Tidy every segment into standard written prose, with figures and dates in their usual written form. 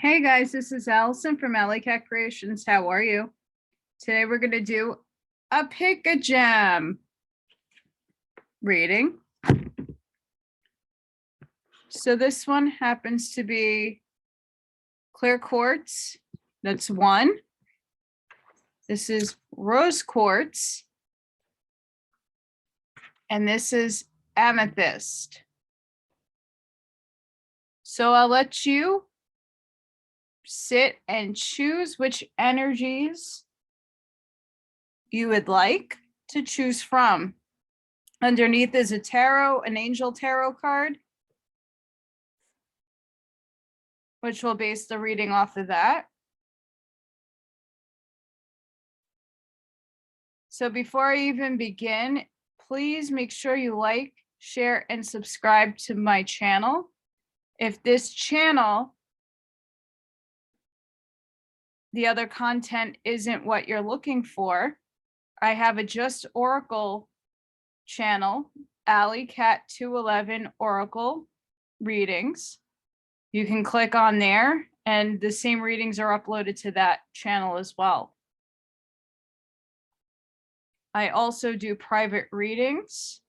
Hey guys, this is Allison from Allykatkreations. How are you? Today we're going to do a pick a gem reading. So this one happens to be clear quartz. That's one. This is rose quartz. And this is amethyst. So I'll let you sit and choose which energies you would like to choose from. Underneath is a tarot, an angel tarot card, which will base the reading off of that. So before I even begin, please make sure you like, share, and subscribe to my channel. If this channel, the other content isn't what you're looking for, I have a Just Oracle channel, AllyKat211 Oracle readings. You can click on there and the same readings are uploaded to that channel as well. I also do private readings.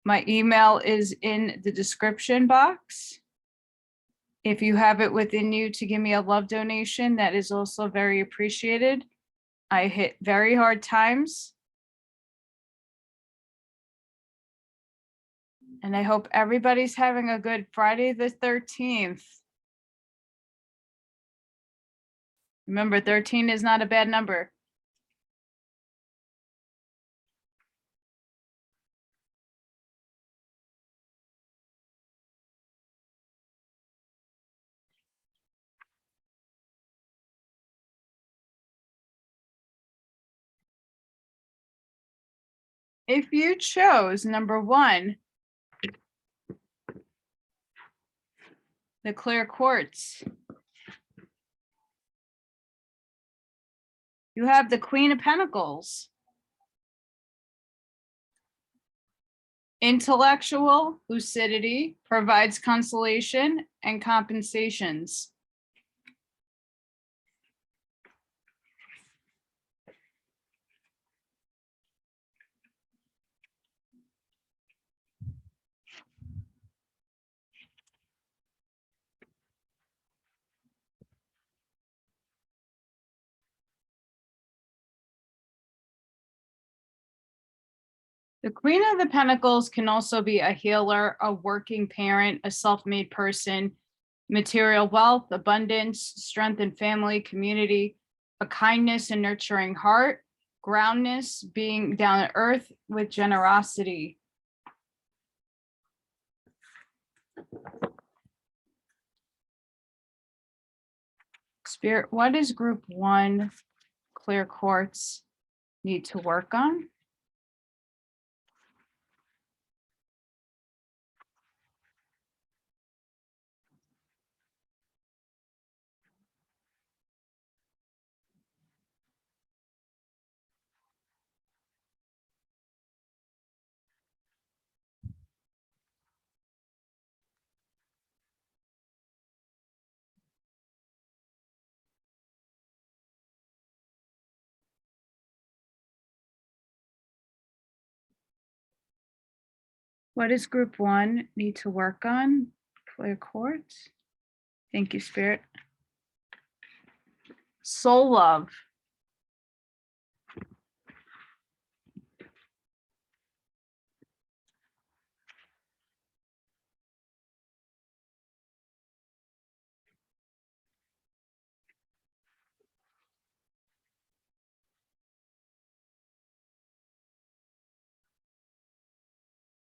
My email is in the description box. If you have it within you to give me a love donation, that is also very appreciated. I hit very hard times. And I hope everybody's having a good Friday the 13th. Remember, 13 is not a bad number. If you chose number one, the clear quartz, you have the Queen of Pentacles. Intellectual lucidity provides consolation and compensations. The Queen of the Pentacles can also be a healer, a working parent, a self-made person, material wealth, abundance, strength in family, community, a kindness and nurturing heart, groundness, being down to earth with generosity. Spirit, what does group one clear quartz need to work on? What does group one need to work on? Clear quartz. Thank you, Spirit. Soul love.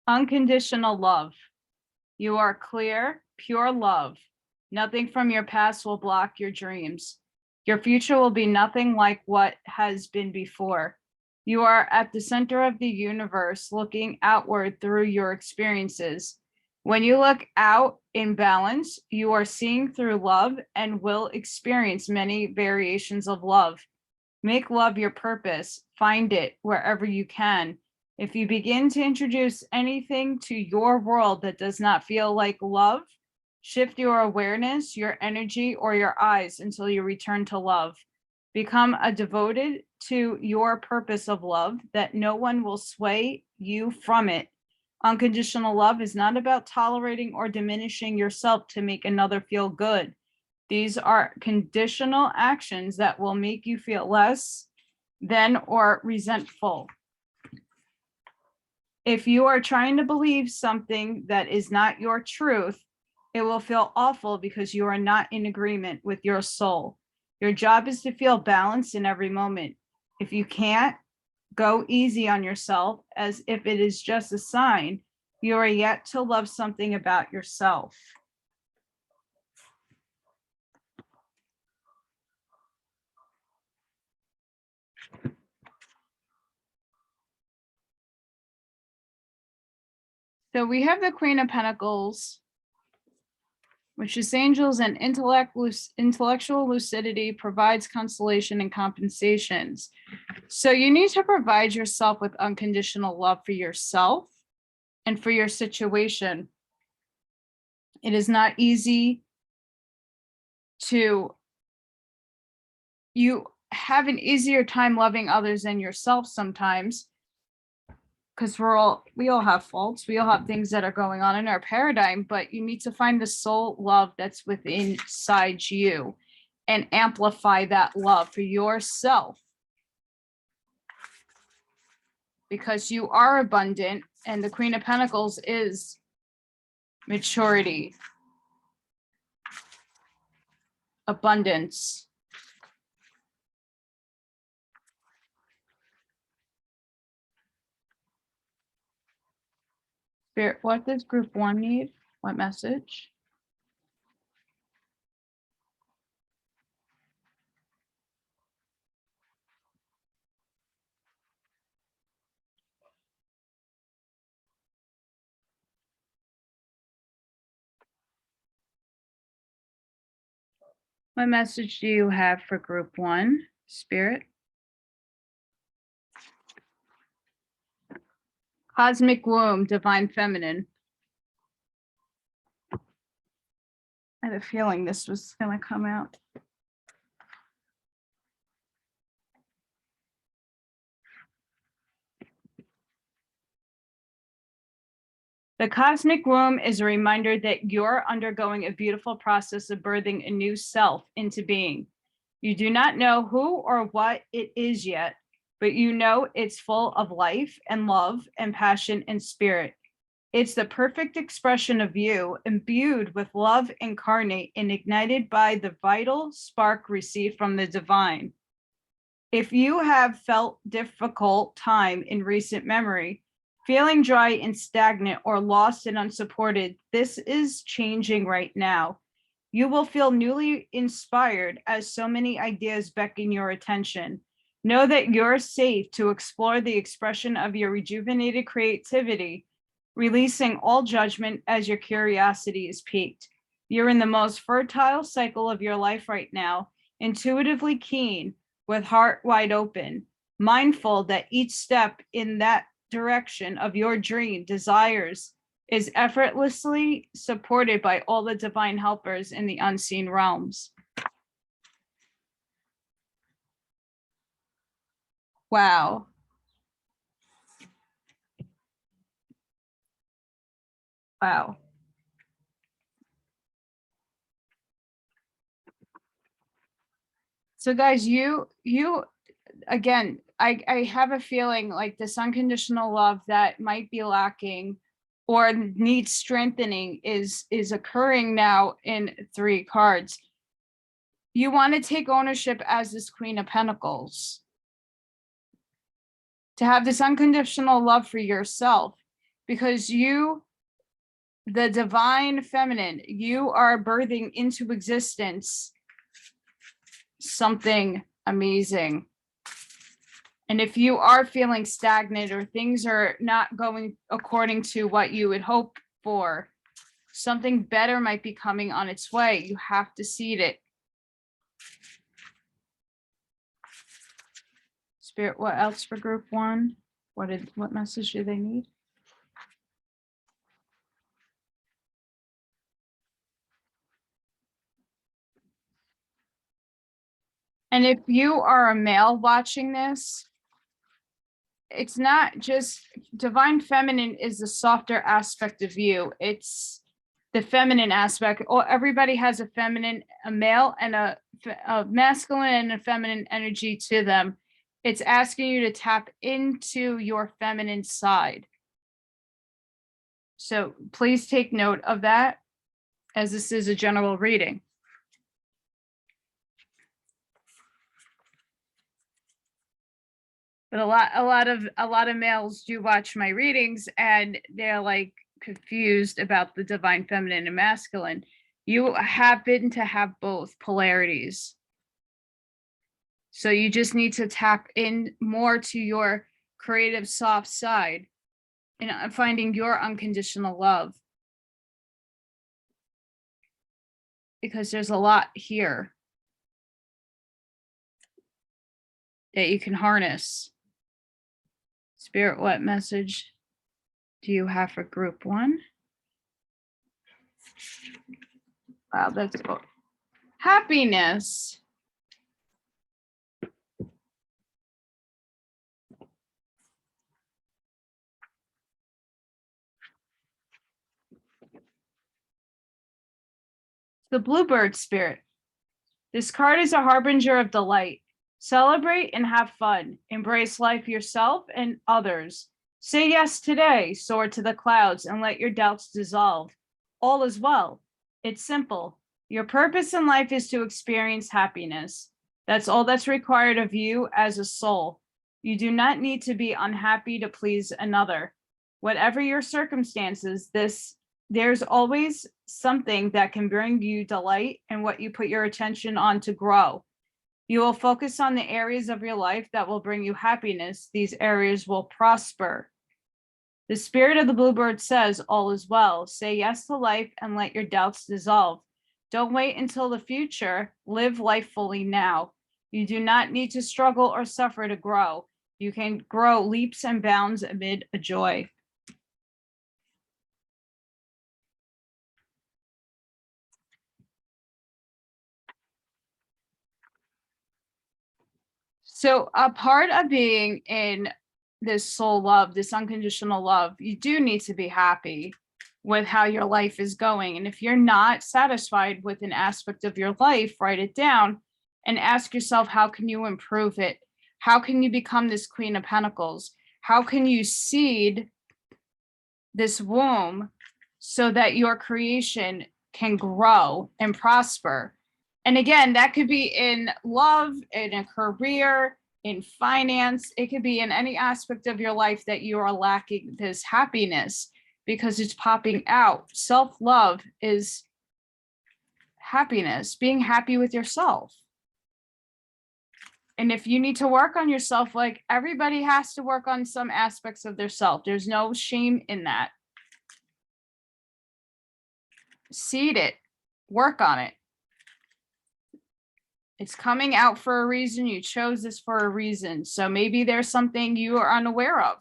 Unconditional love. You are clear, pure love. Nothing from your past will block your dreams. Your future will be nothing like what has been before. You are at the center of the universe, looking outward through your experiences. When you look out in balance, you are seeing through love and will experience many variations of love. Make love your purpose. Find it wherever you can. If you begin to introduce anything to your world that does not feel like love, Shift your awareness, your energy, or your eyes until you return to love. Become a devoted to your purpose of love, that no one will sway you from it. Unconditional love is not about tolerating or diminishing yourself to make another feel good. These are conditional actions that will make you feel less than or resentful. If you are trying to believe something that is not your truth, it will feel awful because you are not in agreement with your soul. Your job is to feel balanced in every moment. If you can't, go easy on yourself, as if it is just a sign you are yet to love something about yourself. So we have the Queen of Pentacles, which is angels and intellectual lucidity, provides consolation and compensations. So you need to provide yourself with unconditional love for yourself and for your situation. It is not easy you have an easier time loving others than yourself sometimes, because we all have faults. We all have things that are going on in our paradigm, but you need to find the soul love that's within inside you and amplify that love for yourself, because you are abundant, and the Queen of Pentacles is maturity, abundance. Spirit, what does group 1 need? What message? What message do you have for group 1, Spirit? Cosmic womb, divine feminine. I had a feeling this was going to come out. The cosmic womb is a reminder that you're undergoing a beautiful process of birthing a new self into being. You do not know who or what it is yet, but you know it's full of life and love and passion and spirit. It's the perfect expression of you, imbued with love incarnate and ignited by the vital spark received from the divine. If you have felt difficult time in recent memory, feeling dry and stagnant or lost and unsupported, this is changing right now. You will feel newly inspired as so many ideas beckon your attention. Know that you're safe to explore the expression of your rejuvenated creativity, releasing all judgment as your curiosity is piqued. You're in the most fertile cycle of your life right now, intuitively keen, with heart wide open, mindful that each step in that direction of your dream desires is effortlessly supported by all the divine helpers in the unseen realms. Wow. Wow. So guys, you again, I have a feeling like this unconditional love that might be lacking or needs strengthening is occurring now in 3 cards. You want to take ownership as this Queen of Pentacles, to have this unconditional love for yourself, because you, the divine feminine, you are birthing into existence something amazing. And if you are feeling stagnant or things are not going according to what you would hope for, something better might be coming on its way. You have to seed it. Spirit, what else for group 1? What message do they need? And if you are a male watching this, it's not just divine feminine is the softer aspect of you. It's the feminine aspect. Or everybody has a feminine, a male, and a masculine and a feminine energy to them. It's asking you to tap into your feminine side. So please take note of that, as this is a general reading. But a lot of males do watch my readings and they're like confused about the divine feminine and masculine. You happen to have both polarities. So you just need to tap in more to your creative soft side and finding your unconditional love. Because there's a lot here that you can harness. Spirit, what message do you have for group 1? Wow, that's cool. Happiness. The Bluebird Spirit. This card is a harbinger of delight. Celebrate and have fun. Embrace life yourself and others. Say yes today, soar to the clouds, and let your doubts dissolve. All is well. It's simple. Your purpose in life is to experience happiness. That's all that's required of you as a soul. You do not need to be unhappy to please another. Whatever your circumstances, there's always something that can bring you delight and what you put your attention on to grow. You will focus on the areas of your life that will bring you happiness. These areas will prosper. The spirit of the bluebird says, all is well. Say yes to life and let your doubts dissolve. Don't wait until the future. Live life fully now. You do not need to struggle or suffer to grow. You can grow leaps and bounds amid a joy. So a part of being in this soul love, this unconditional love, you do need to be happy with how your life is going. And if you're not satisfied with an aspect of your life, write it down and ask yourself, how can you improve it? How can you become this Queen of Pentacles? How can you seed this womb so that your creation can grow and prosper? And again, that could be in love, in a career, in finance. It could be in any aspect of your life that you are lacking this happiness because it's popping out. Self-love is happiness, being happy with yourself. And if you need to work on yourself, like everybody has to work on some aspects of their self. There's no shame in that. Seed it, work on it. It's coming out for a reason. You chose this for a reason. So maybe there's something you are unaware of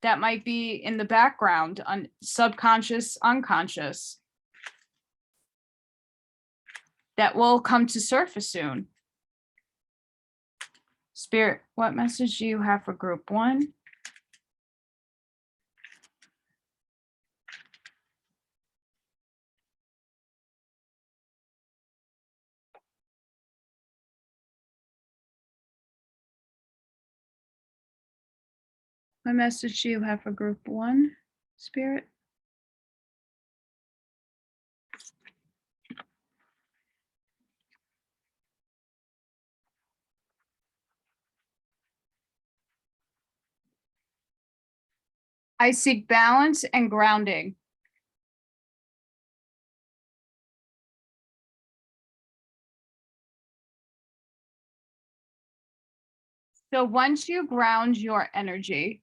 that might be in the background, subconscious, unconscious, that will come to surface soon. Spirit, what message do you have for group 1? What message do you have for group 1, Spirit? I seek balance and grounding. So once you ground your energy,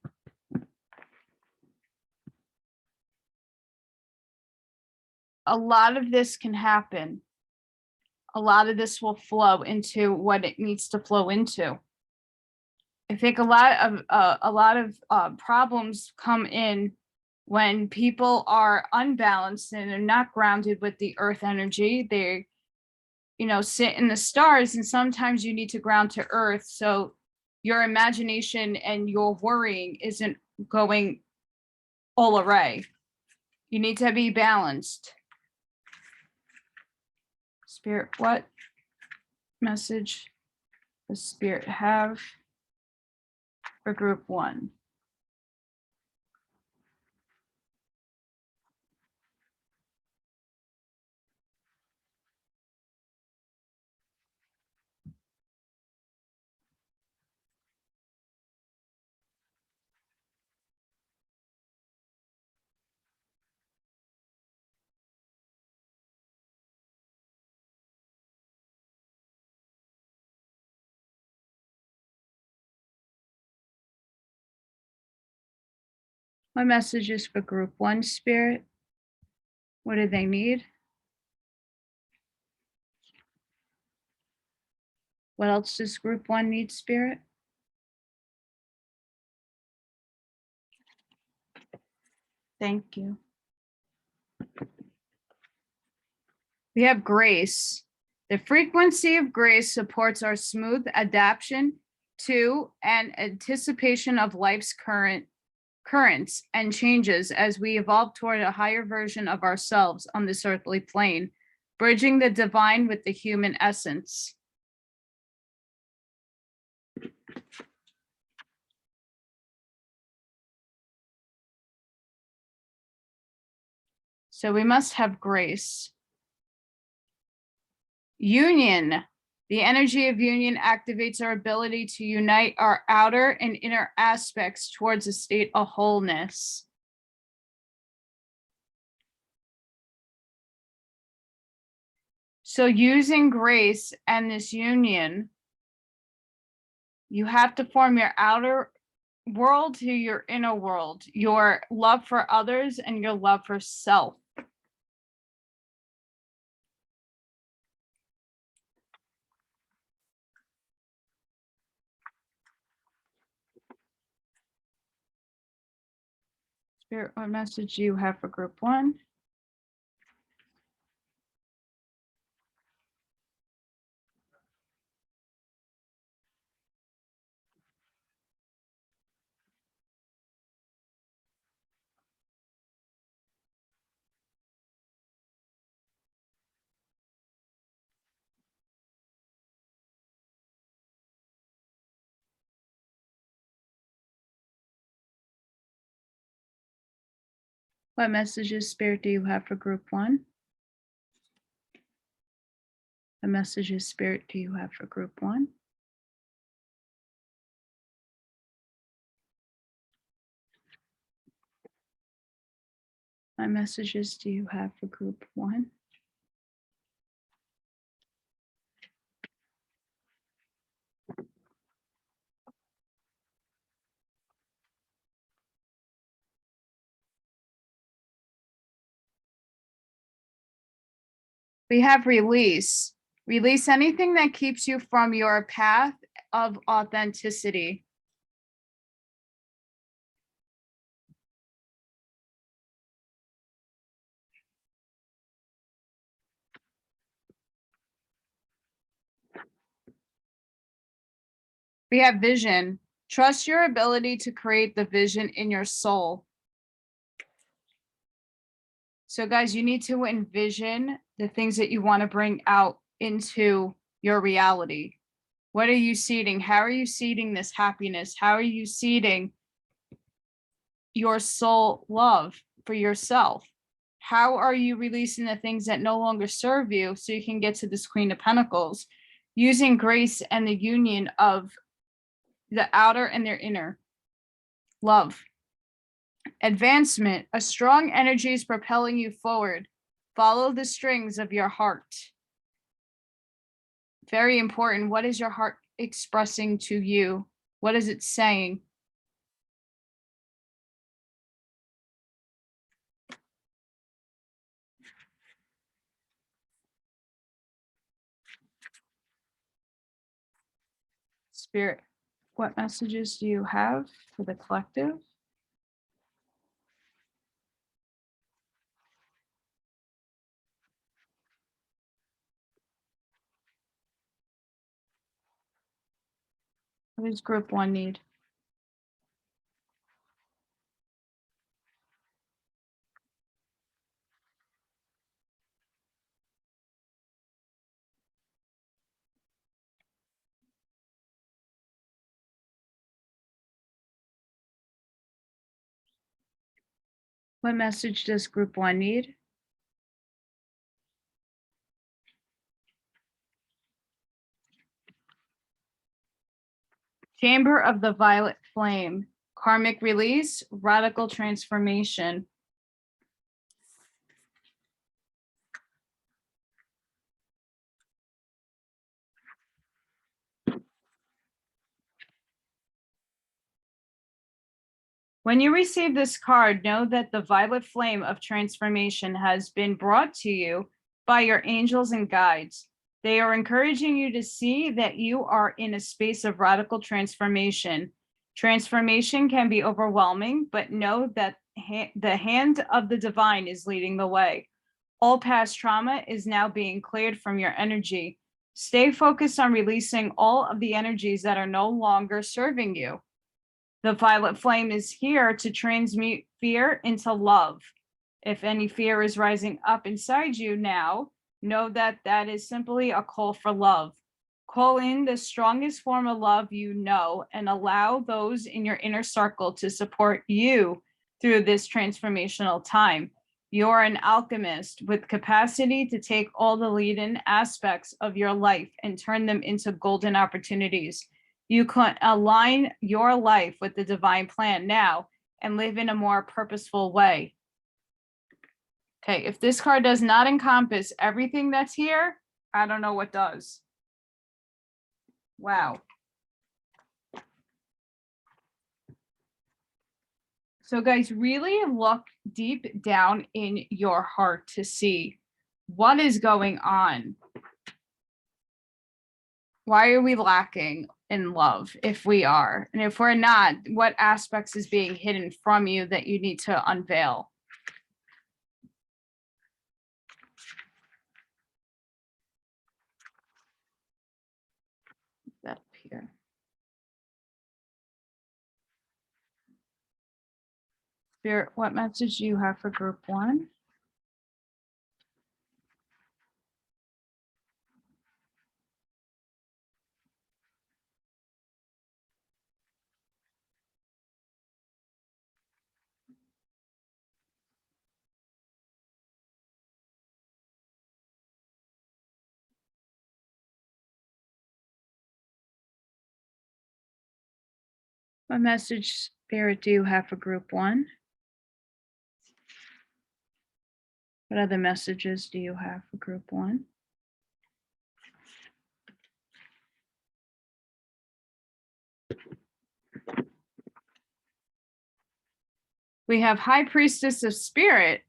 a lot of this can happen. A lot of this will flow into what it needs to flow into. I think a lot of problems come in when people are unbalanced and they're not grounded with the earth energy. sit in the stars, and sometimes you need to ground to earth. So your imagination and your worrying isn't going all array. You need to be balanced. Spirit, what message does Spirit have for group 1? My message is for group 1, Spirit. What do they need? What else does group 1 need, Spirit? Thank you. We have grace. The frequency of grace supports our smooth adaptation to and anticipation of life's currents and changes as we evolve toward a higher version of ourselves on this earthly plane, bridging the divine with the human essence. So we must have grace. Union. The energy of union activates our ability to unite our outer and inner aspects towards a state of wholeness. So using grace and this union, you have to form your outer world to your inner world, your love for others and your love for self. Spirit, what message do you have for group 1? What messages, Spirit, do you have for group 1? What messages, Spirit, do you have for group 1? What messages do you have for group 1? We have release. Release anything that keeps you from your path of authenticity. We have vision. Trust your ability to create the vision in your soul. So guys, you need to envision the things that you want to bring out into your reality. What are you seeding? How are you seeding this happiness? How are you seeding your soul love for yourself? How are you releasing the things that no longer serve you so you can get to this Queen of Pentacles, using grace and the union of the outer and their inner? Love. Advancement. A strong energy is propelling you forward. Follow the strings of your heart. Very important. What is your heart expressing to you? What is it saying? Spirit, what messages do you have for the collective? What does group 1 need? What message does group 1 need? Chamber of the Violet Flame. Karmic release, radical transformation. When you receive this card, know that the violet flame of transformation has been brought to you by your angels and guides. They are encouraging you to see that you are in a space of radical transformation. Transformation can be overwhelming, but know that the hand of the divine is leading the way. All past trauma is now being cleared from your energy. Stay focused on releasing all of the energies that are no longer serving you. The violet flame is here to transmute fear into love. If any fear is rising up inside you now, know that that is simply a call for love. Call in the strongest form of love you know and allow those in your inner circle to support you through this transformational time. You're an alchemist with capacity to take all the lead-in aspects of your life and turn them into golden opportunities. You can align your life with the divine plan now and live in a more purposeful way. Okay, if this card does not encompass everything that's here, I don't know what does. Wow. So guys, really look deep down in your heart to see what is going on. Why are we lacking in love if we are? And if we're not, what aspects is being hidden from you that you need to unveil? That up here. Spirit, what message do you have for group 1? What message, Spirit, do you have for group 1? What other messages do you have for group 1? We have High Priestess of Spirit.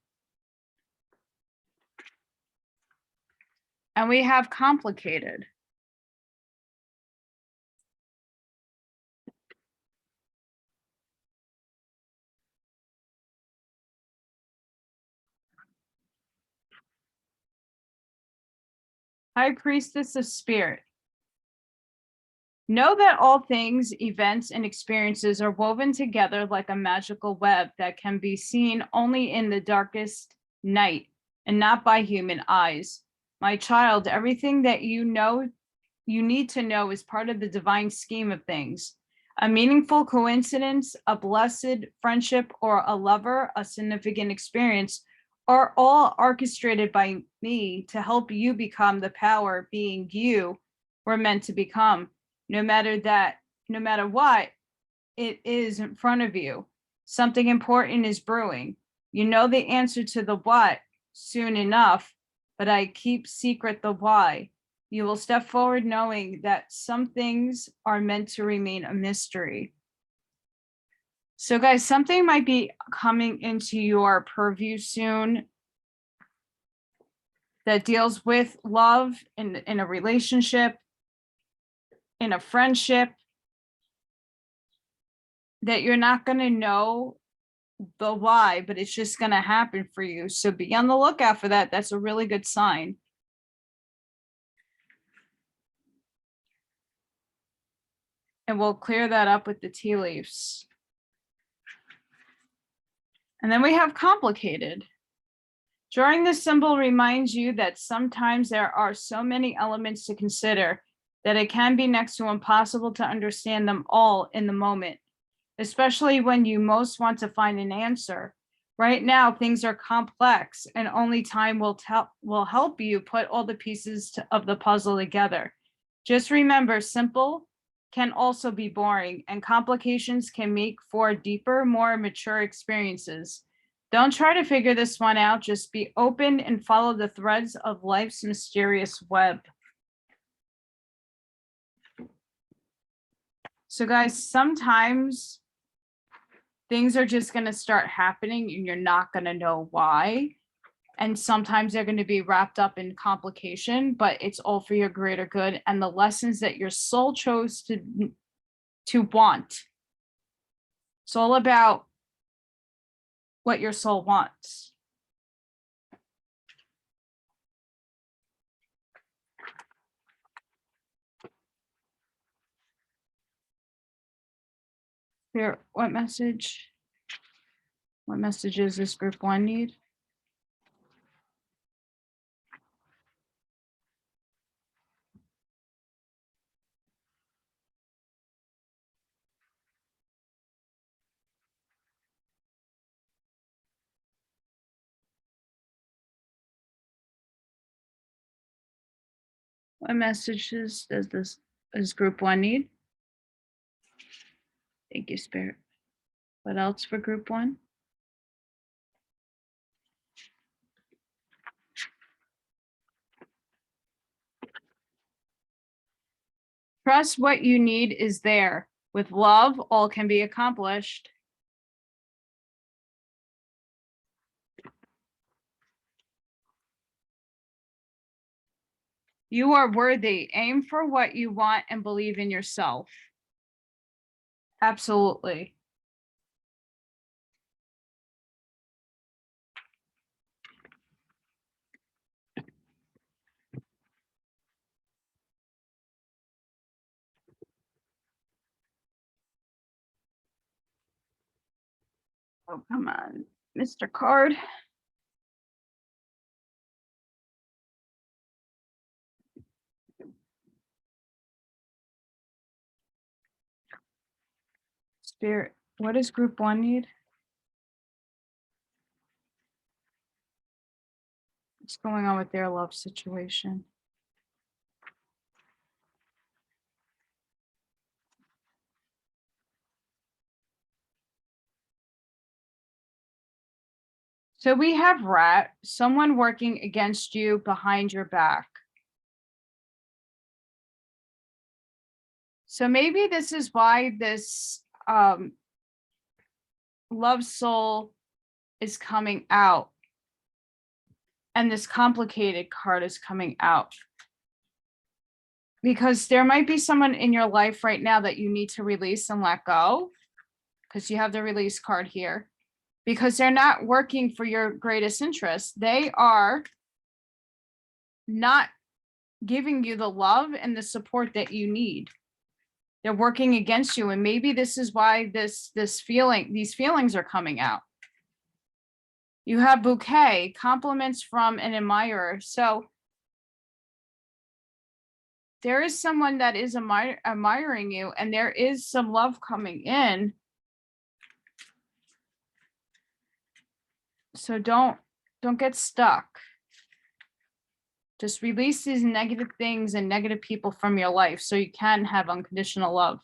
And we have Complicated. High Priestess of Spirit. Know that all things, events, and experiences are woven together like a magical web that can be seen only in the darkest night and not by human eyes. My child, everything that you know, you need to know is part of the divine scheme of things. A meaningful coincidence, a blessed friendship, or a lover, a significant experience are all orchestrated by me to help you become the power being you were meant to become. No matter what it is in front of you, something important is brewing. You know the answer to the what soon enough, but I keep secret the why. You will step forward knowing that some things are meant to remain a mystery. So guys, something might be coming into your purview soon that deals with love in a relationship, in a friendship, that you're not going to know the why, but it's just going to happen for you. So be on the lookout for that. That's a really good sign. And we'll clear that up with the tea leaves. And then we have complicated. Drawing this symbol reminds you that sometimes there are so many elements to consider that it can be next to impossible to understand them all in the moment, especially when you most want to find an answer. Right now, things are complex and only time will help you put all the pieces of the puzzle together. Just remember, simple can also be boring, and complications can make for deeper, more mature experiences. Don't try to figure this one out. Just be open and follow the threads of life's mysterious web. So guys, sometimes things are just going to start happening and you're not going to know why. And sometimes they're going to be wrapped up in complication, but it's all for your greater good and the lessons that your soul chose to want. It's all about what your soul wants. Here, what message does this group 1 need? What messages does group 1 need? Thank you, Spirit. What else for group 1? Trust what you need is there. With love, all can be accomplished. You are worthy. Aim for what you want and believe in yourself. Absolutely. Oh, come on, Mr. Card. Spirit, what does group 1 need? What's going on with their love situation? So we have rat, someone working against you behind your back. So maybe this is why this love soul is coming out. And this complicated card is coming out. Because there might be someone in your life right now that you need to release and let go. Because you have the release card here. Because they're not working for your greatest interest. They are not giving you the love and the support that you need. They're working against you. And maybe this is why these feelings are coming out. You have bouquet, compliments from an admirer. So there is someone that is admiring you, and there is some love coming in. So don't get stuck. Just release these negative things and negative people from your life so you can have unconditional love.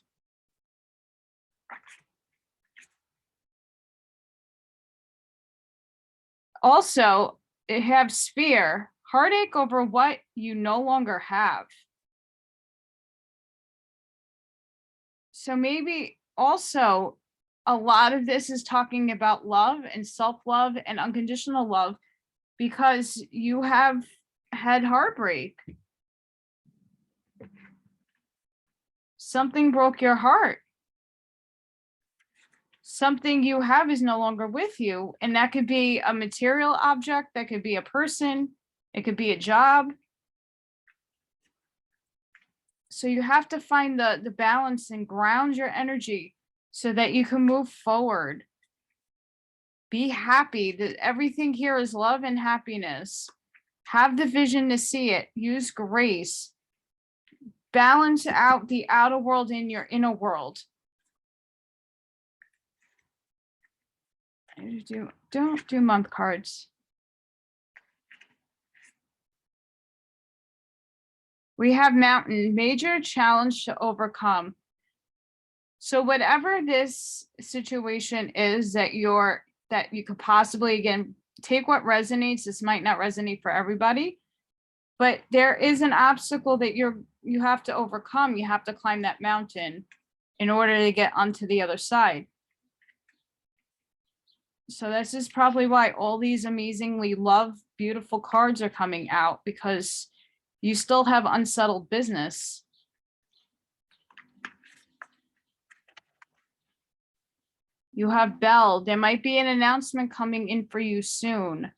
Also, it have sphere, heartache over what you no longer have. So maybe also a lot of this is talking about love and self-love and unconditional love because you have had heartbreak. Something broke your heart. Something you have is no longer with you. And that could be a material object, that could be a person, it could be a job. So you have to find the balance and ground your energy so that you can move forward. Be happy that everything here is love and happiness. Have the vision to see it. Use grace. Balance out the outer world in your inner world. Don't do month cards. We have mountain, major challenge to overcome. So whatever this situation is that you could possibly, again, take what resonates. This might not resonate for everybody, but there is an obstacle that you have to overcome. You have to climb that mountain in order to get onto the other side. So this is probably why all these amazingly beautiful cards are coming out, because you still have unsettled business. You have Bell. There might be an announcement coming in for you soon.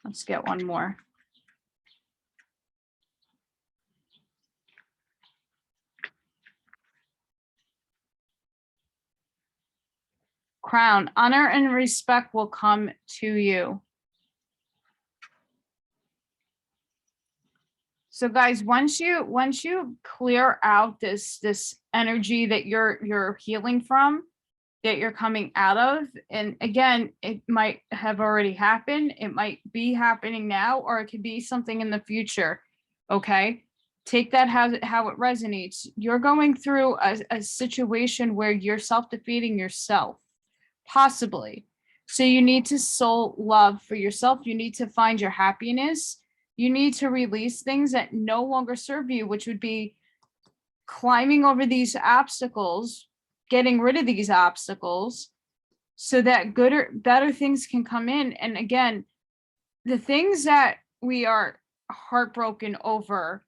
Let's get one more. Crown. Honor and respect will come to you. So guys, once you clear out this energy that you're healing from, that you're coming out of, and again, it might have already happened, it might be happening now, or it could be something in the future. Okay, take that how it resonates. You're going through a situation where you're self-defeating yourself, possibly. So you need to soul love for yourself. You need to find your happiness. You need to release things that no longer serve you, which would be climbing over these obstacles, getting rid of these obstacles so that better things can come in. And again, the things that we are heartbroken over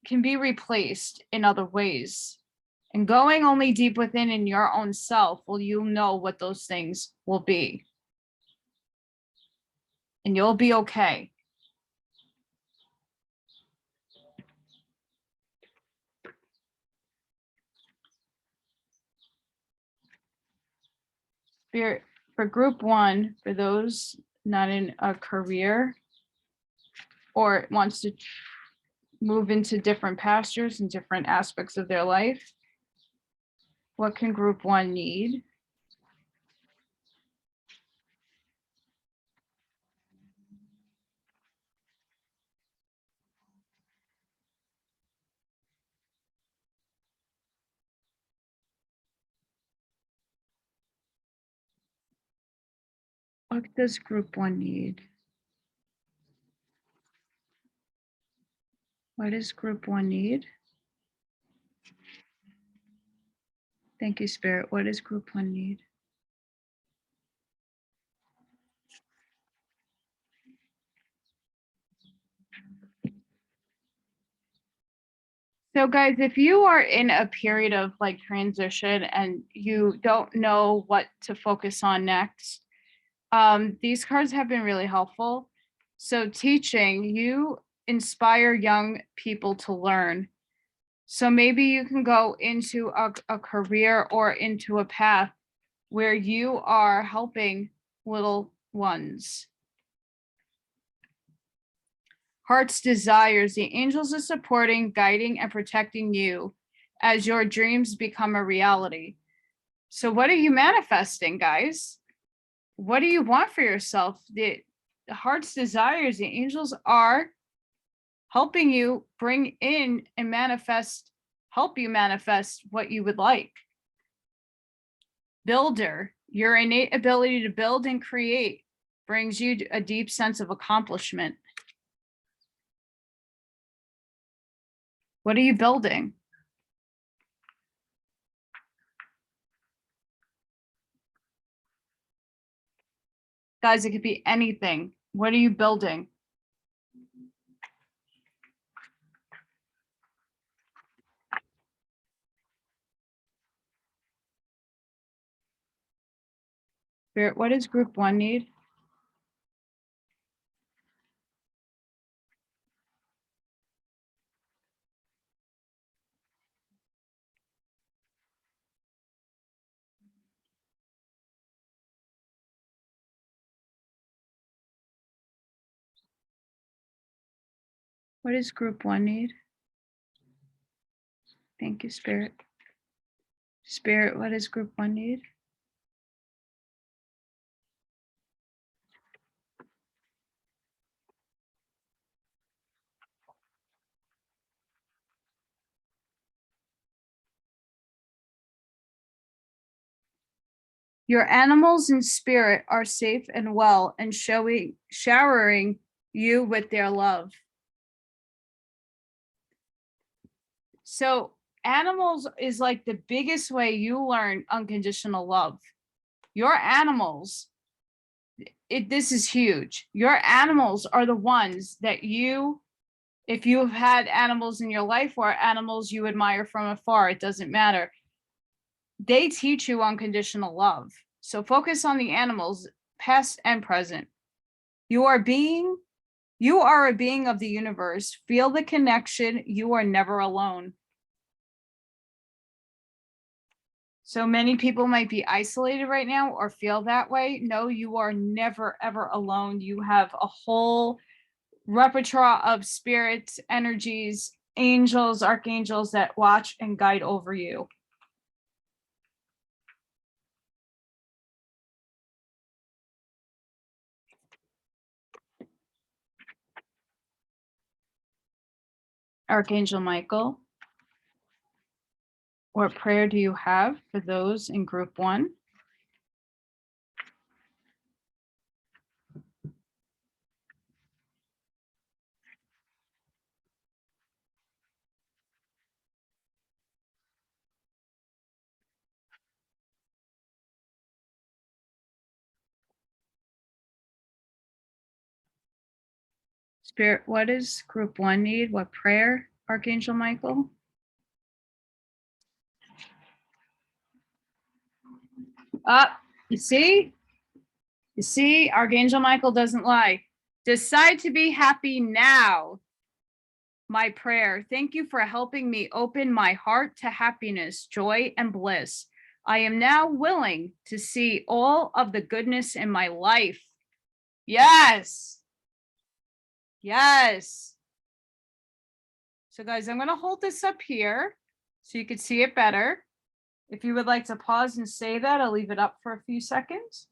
can be replaced in other ways. And going only deep within in your own self, you'll know what those things will be. And you'll be okay. Spirit, for group 1, for those not in a career or wants to move into different pastures and different aspects of their life, what can group 1 need? What does group 1 need? What does group 1 need? Thank you, Spirit. What does group 1 need? So guys, if you are in a period of like transition and you don't know what to focus on next, these cards have been really helpful. So teaching, you inspire young people to learn. So maybe you can go into a career or into a path where you are helping little ones. Heart's desires, the angels are supporting, guiding, and protecting you as your dreams become a reality. So what are you manifesting, guys? What do you want for yourself? The heart's desires, the angels are helping you bring in and help you manifest what you would like. Builder, your innate ability to build and create brings you a deep sense of accomplishment. What are you building? Guys, it could be anything. What are you building? Spirit, what does group 1 need? What does group 1 need? Thank you, Spirit. Spirit, what does group 1 need? Your animals in spirit are safe and well and showering you with their love. So animals is like the biggest way you learn unconditional love. Your animals, this is huge. Your animals are the ones that you, if you've had animals in your life or animals you admire from afar, it doesn't matter. They teach you unconditional love. So focus on the animals, past and present. You are a being of the universe. Feel the connection. You are never alone. So many people might be isolated right now or feel that way. No, you are never, ever alone. You have a whole repertoire of spirits, energies, angels, archangels that watch and guide over you. Archangel Michael, what prayer do you have for those in group 1? Spirit, what does group 1 need? What prayer, Archangel Michael? You see, Archangel Michael doesn't lie. Decide to be happy now. My prayer. Thank you for helping me open my heart to happiness, joy, and bliss. I am now willing to see all of the goodness in my life. Yes. Yes. So guys, I'm going to hold this up here so you can see it better. If you would like to pause and say that, I'll leave it up for a few seconds.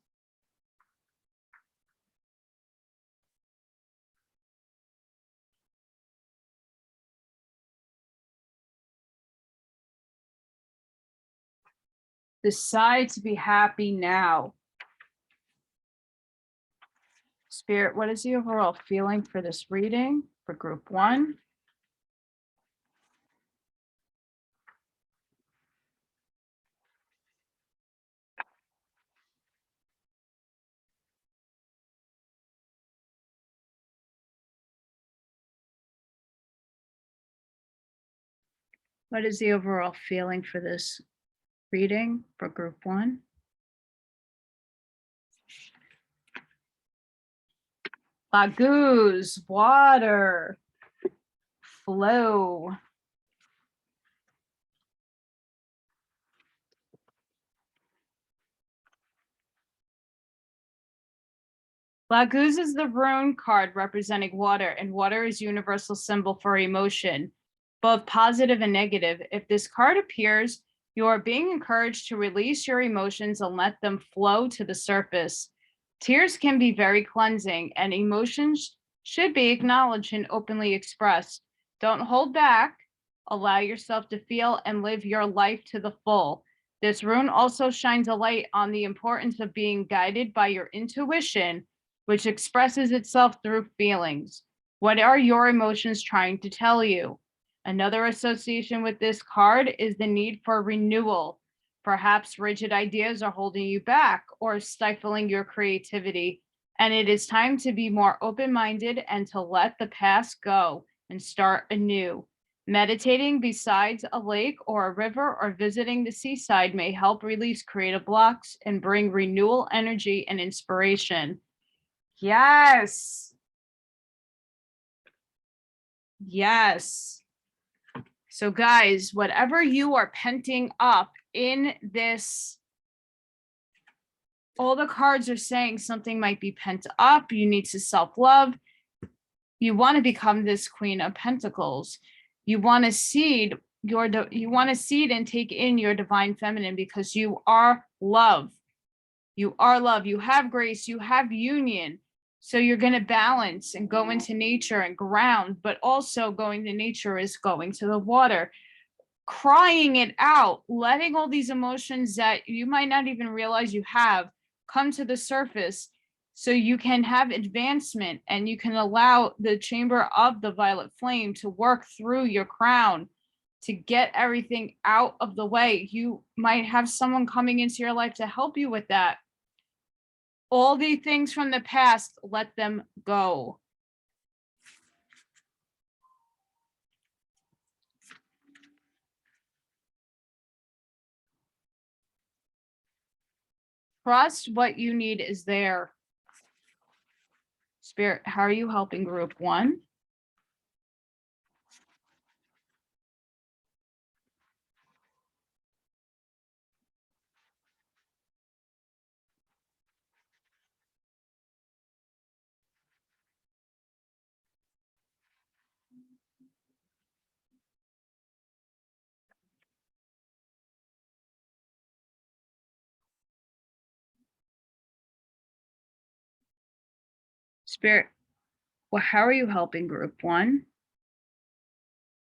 Decide to be happy now. Spirit, what is the overall feeling for this reading for group 1? What is the overall feeling for this reading for group 1? Lagoos, water, flow. Lagoos is the rune card representing water, and water is universal symbol for emotion, both positive and negative. If this card appears, you are being encouraged to release your emotions and let them flow to the surface. Tears can be very cleansing, and emotions should be acknowledged and openly expressed. Don't hold back. Allow yourself to feel and live your life to the full. This rune also shines a light on the importance of being guided by your intuition, which expresses itself through feelings. What are your emotions trying to tell you? Another association with this card is the need for renewal. Perhaps rigid ideas are holding you back or stifling your creativity, and it is time to be more open-minded and to let the past go and start anew. Meditating beside a lake or a river or visiting the seaside may help release creative blocks and bring renewal energy and inspiration. Yes. Yes. So guys, whatever you are penting up in this, all the cards are saying something might be pent up. You need to self-love. You want to become this Queen of Pentacles. You want to seed and take in your divine feminine, because you are love. You are love. You have grace. You have union. So you're going to balance and go into nature and ground, but also going to nature is going to the water, crying it out, letting all these emotions that you might not even realize you have come to the surface, so you can have advancement and you can allow the chamber of the violet flame to work through your crown to get everything out of the way. You might have someone coming into your life to help you with that. All the things from the past, let them go. Trust what you need is there. Spirit, how are you helping group 1? Spirit, well, how are you helping group 1?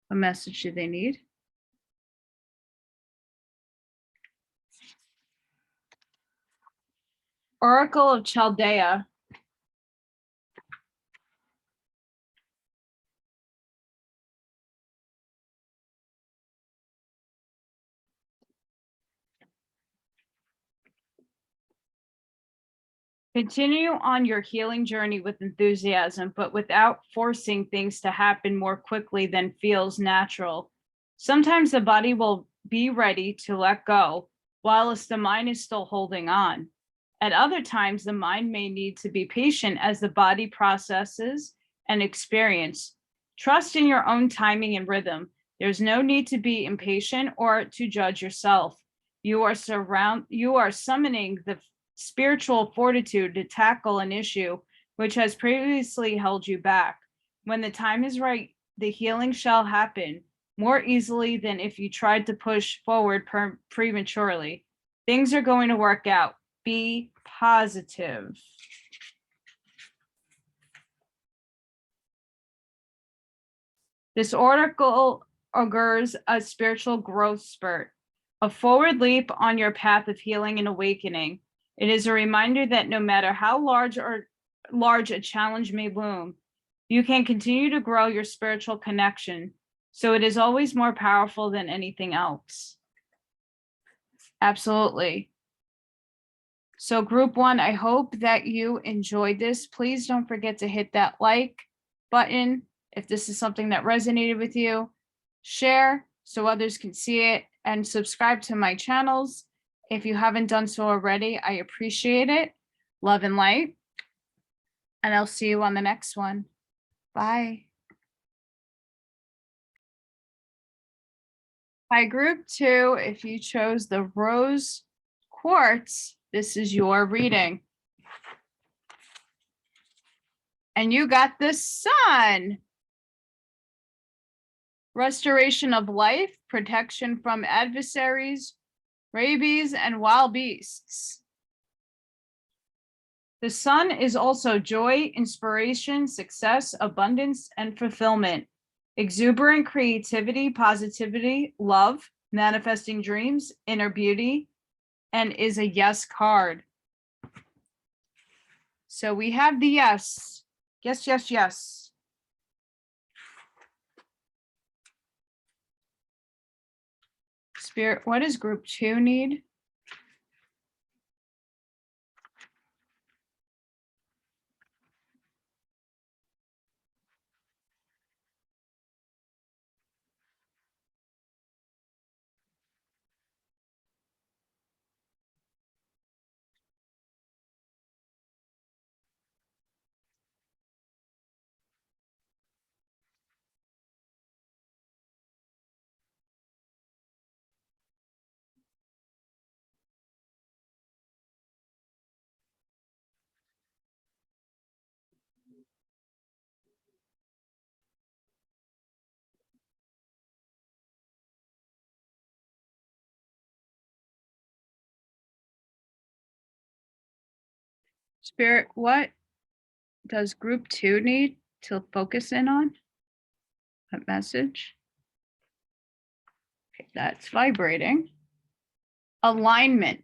What message do they need? Oracle of Chaldea. Continue on your healing journey with enthusiasm, but without forcing things to happen more quickly than feels natural. Sometimes the body will be ready to let go, whilst the mind is still holding on. At other times, the mind may need to be patient as the body processes and experience. Trust in your own timing and rhythm. There's no need to be impatient or to judge yourself. You are summoning the spiritual fortitude to tackle an issue which has previously held you back. When the time is right, the healing shall happen more easily than if you tried to push forward prematurely. Things are going to work out. Be positive. This oracle augurs a spiritual growth spurt, a forward leap on your path of healing and awakening. It is a reminder that no matter how large a challenge may loom, you can continue to grow your spiritual connection. So it is always more powerful than anything else. Absolutely. So group 1, I hope that you enjoyed this. Please don't forget to hit that like button if this is something that resonated with you. Share so others can see it, and subscribe to my channels if you haven't done so already. I appreciate it. Love and light. And I'll see you on the next one. Bye. Hi, group 2, if you chose the rose quartz, this is your reading. And you got the sun. Restoration of life, protection from adversaries, rabies, and wild beasts. The sun is also joy, inspiration, success, abundance, and fulfillment. Exuberant creativity, positivity, love, manifesting dreams, inner beauty, and is a yes card. So we have the yes. Yes, yes, yes. Spirit, what does group 2 need? Spirit, what does group 2 need to focus in on? What message? Okay, that's vibrating. Alignment.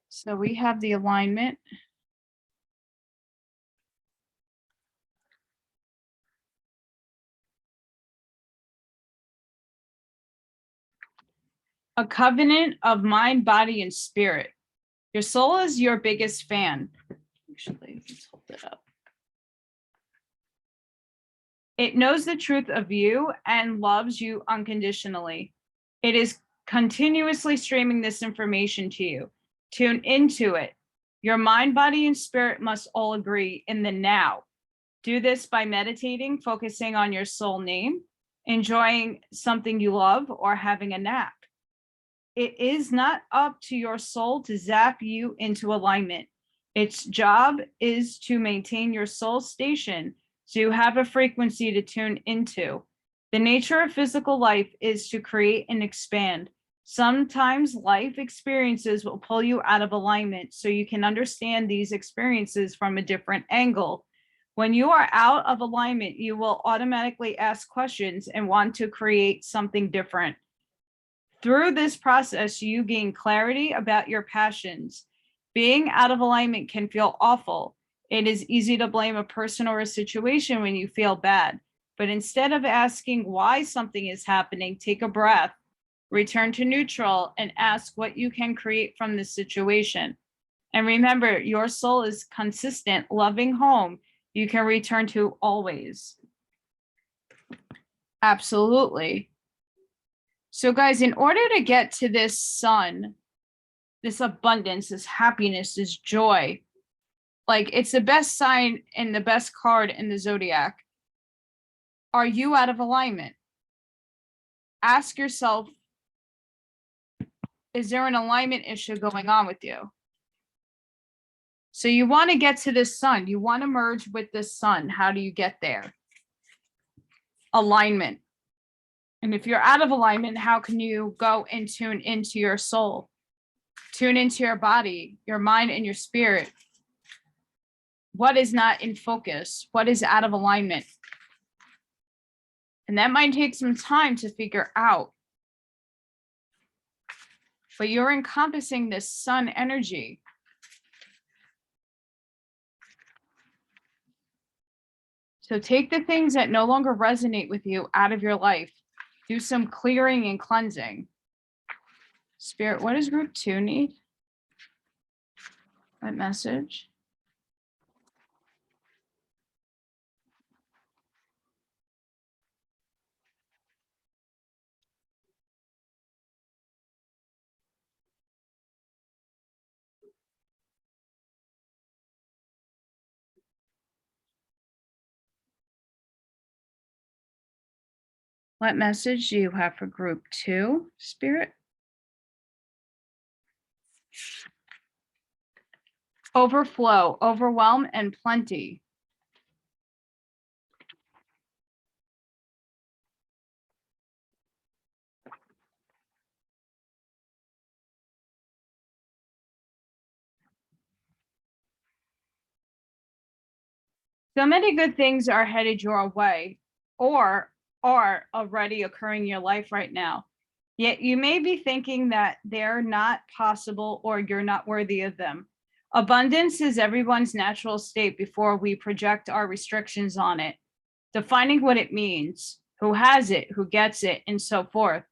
So we have the alignment. A covenant of mind, body, and spirit. Your soul is your biggest fan. Actually, let's hold it up. It knows the truth of you and loves you unconditionally. It is continuously streaming this information to you. Tune into it. Your mind, body, and spirit must all agree in the now. Do this by meditating, focusing on your soul name, enjoying something you love, or having a nap. It is not up to your soul to zap you into alignment. Its job is to maintain your soul station so you have a frequency to tune into. The nature of physical life is to create and expand. Sometimes life experiences will pull you out of alignment so you can understand these experiences from a different angle. When you are out of alignment, you will automatically ask questions and want to create something different. Through this process, you gain clarity about your passions. Being out of alignment can feel awful. It is easy to blame a person or a situation when you feel bad. But instead of asking why something is happening, take a breath, return to neutral, and ask what you can create from this situation. And remember, your soul is consistent, loving home you can return to always. Absolutely. So guys, in order to get to this sun, this abundance, this happiness, this joy, like it's the best sign and the best card in the zodiac. Are you out of alignment? Ask yourself, is there an alignment issue going on with you? So you want to get to this sun. You want to merge with this sun. How do you get there? Alignment. And if you're out of alignment, how can you go and tune into your soul? Tune into your body, your mind, and your spirit. What is not in focus? What is out of alignment? And that might take some time to figure out. But you're encompassing this sun energy. So take the things that no longer resonate with you out of your life. Do some clearing and cleansing. Spirit, what does group 2 need? What message? What message do you have for group 2, Spirit? Overflow, overwhelm, and plenty. So many good things are headed your way or are already occurring in your life right now. Yet you may be thinking that they're not possible or you're not worthy of them. Abundance is everyone's natural state before we project our restrictions on it. Defining what it means, who has it, who gets it, and so forth.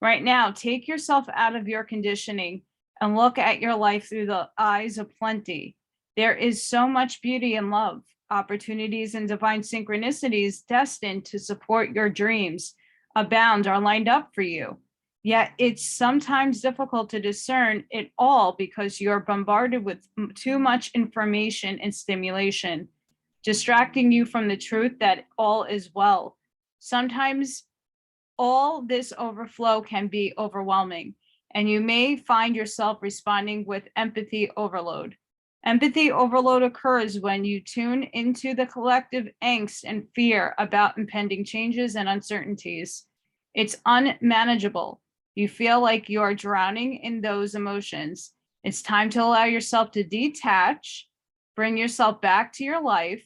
Right now, take yourself out of your conditioning and look at your life through the eyes of plenty. There is so much beauty and love, opportunities and divine synchronicities destined to support your dreams abound are lined up for you. Yet it's sometimes difficult to discern it all because you're bombarded with too much information and stimulation, distracting you from the truth that all is well. Sometimes all this overflow can be overwhelming, and you may find yourself responding with empathy overload. Empathy overload occurs when you tune into the collective angst and fear about impending changes and uncertainties. It's unmanageable. You feel like you're drowning in those emotions. It's time to allow yourself to detach, bring yourself back to your life,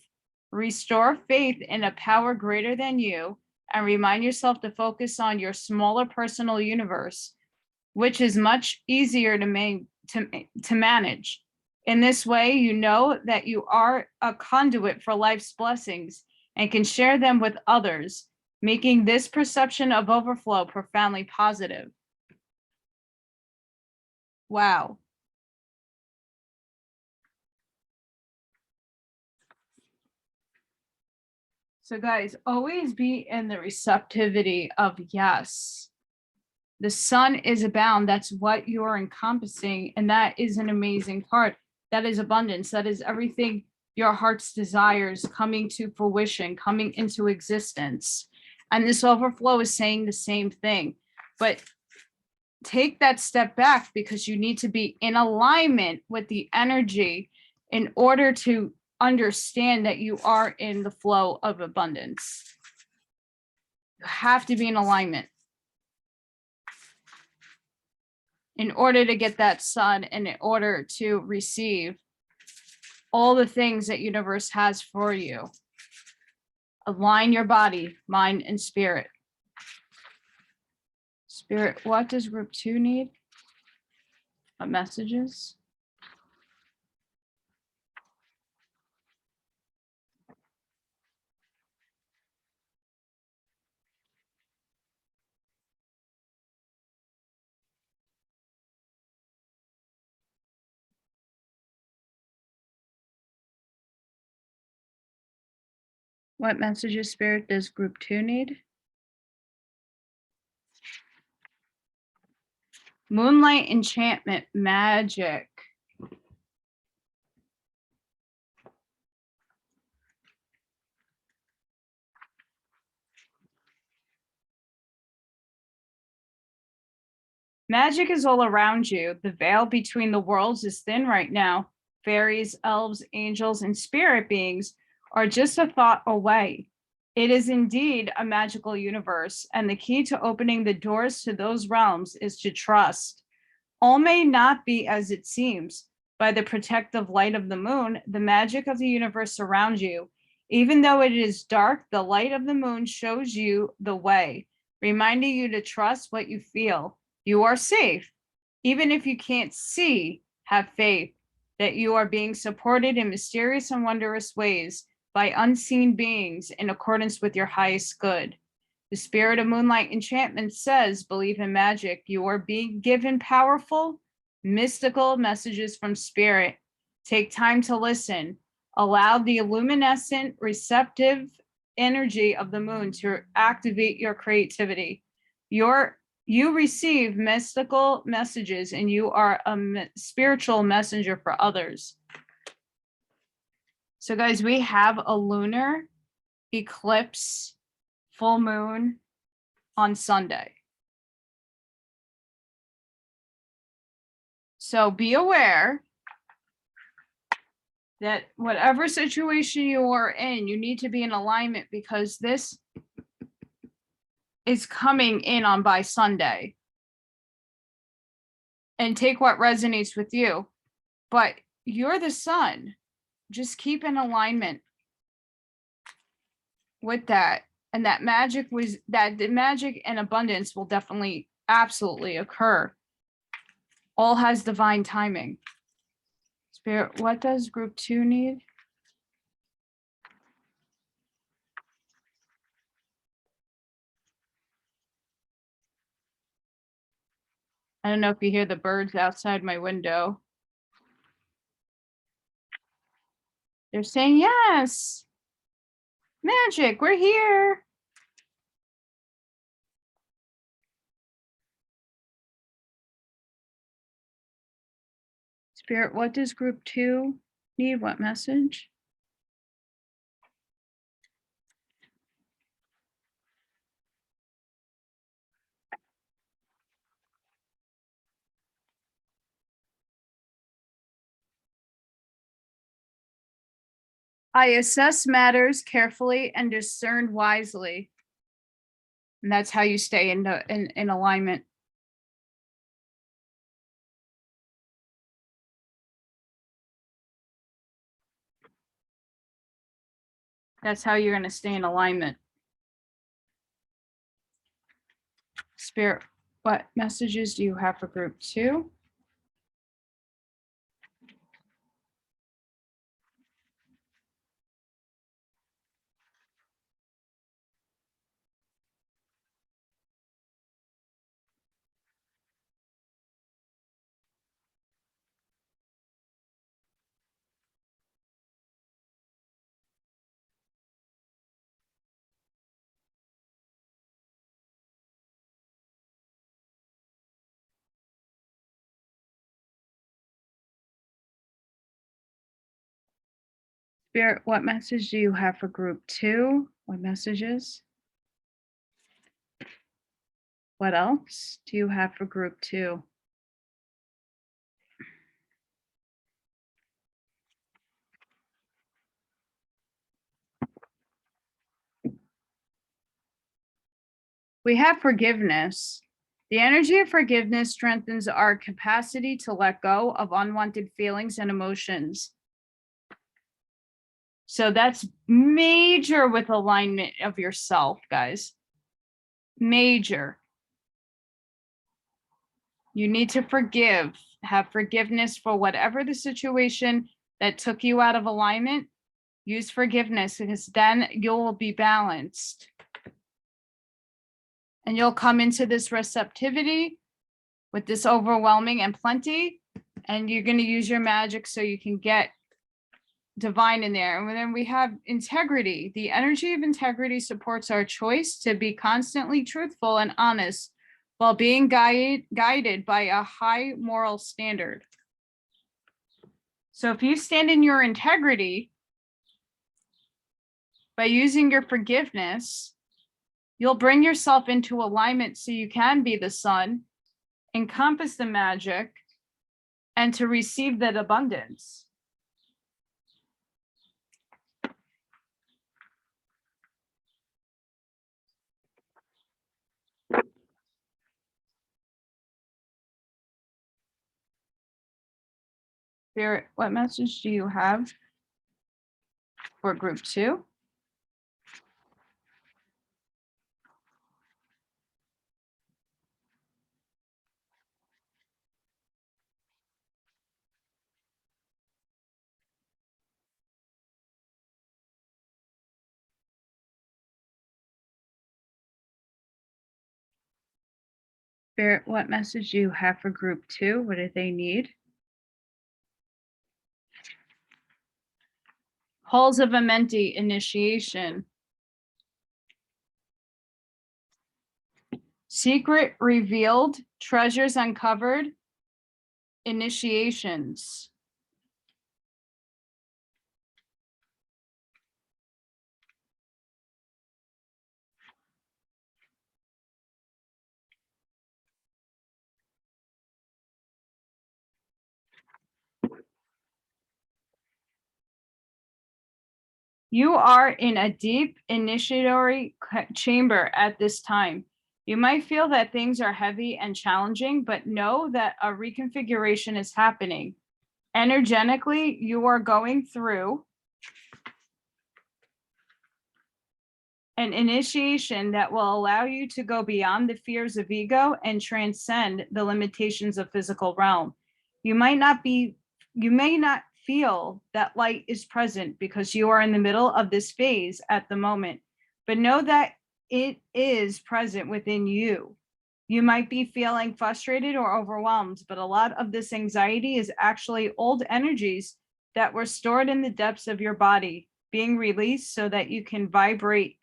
restore faith in a power greater than you, and remind yourself to focus on your smaller personal universe, which is much easier to manage. In this way, you know that you are a conduit for life's blessings and can share them with others, making this perception of overflow profoundly positive. Wow. So guys, always be in the receptivity of yes. The sun is abound. That's what you're encompassing. And that is an amazing part. That is abundance. That is everything your heart's desires coming to fruition, coming into existence. And this overflow is saying the same thing. But take that step back, because you need to be in alignment with the energy in order to understand that you are in the flow of abundance. You have to be in alignment in order to get that sun and in order to receive all the things that universe has for you. Align your body, mind, and spirit. Spirit, what does group 2 need? What messages? What messages, Spirit, does group 2 need? Moonlight enchantment, magic. Magic is all around you. The veil between the worlds is thin right now. Fairies, elves, angels, and spirit beings are just a thought away. It is indeed a magical universe, and the key to opening the doors to those realms is to trust. All may not be as it seems. By the protective light of the moon, the magic of the universe surrounds you. Even though it is dark, the light of the moon shows you the way, reminding you to trust what you feel. You are safe. Even if you can't see, have faith that you are being supported in mysterious and wondrous ways by unseen beings in accordance with your highest good. The spirit of moonlight enchantment says, believe in magic. You are being given powerful, mystical messages from spirit. Take time to listen. Allow the luminescent, receptive energy of the moon to activate your creativity. You receive mystical messages, and you are a spiritual messenger for others. So guys, we have a lunar eclipse, full moon on Sunday. So be aware that whatever situation you are in, you need to be in alignment, because this is coming in on by Sunday. And take what resonates with you. But you're the sun. Just keep in alignment with that. And that the magic and abundance will definitely, absolutely occur. All has divine timing. Spirit, what does group 2 need? I don't know if you hear the birds outside my window. They're saying, yes, magic, we're here. Spirit, what does group 2 need? What message? I assess matters carefully and discern wisely. And that's how you stay in alignment. That's how you're going to stay in alignment. Spirit, what messages do you have for group 2? Spirit, what message do you have for group 2? What messages? What else do you have for group 2? We have forgiveness. The energy of forgiveness strengthens our capacity to let go of unwanted feelings and emotions. So that's major with alignment of yourself, guys. Major. You need to forgive, have forgiveness for whatever the situation that took you out of alignment. Use forgiveness because then you'll be balanced. And you'll come into this receptivity with this overwhelming and plenty, and you're going to use your magic so you can get divine in there. And then we have integrity. The energy of integrity supports our choice to be constantly truthful and honest while being guided by a high moral standard. So if you stand in your integrity by using your forgiveness, you'll bring yourself into alignment so you can be the sun, encompass the magic, and to receive that abundance. Spirit, what message do you have for group 2? Spirit, what message do you have for group 2? What do they need? Halls of Amenti initiation. Secret revealed, treasures uncovered, initiations. You are in a deep initiatory chamber at this time. You might feel that things are heavy and challenging, but know that a reconfiguration is happening. Energetically, you are going through an initiation that will allow you to go beyond the fears of ego and transcend the limitations of physical realm. You may not feel that light is present because you are in the middle of this phase at the moment, but know that it is present within you. You might be feeling frustrated or overwhelmed, but a lot of this anxiety is actually old energies that were stored in the depths of your body being released so that you can vibrate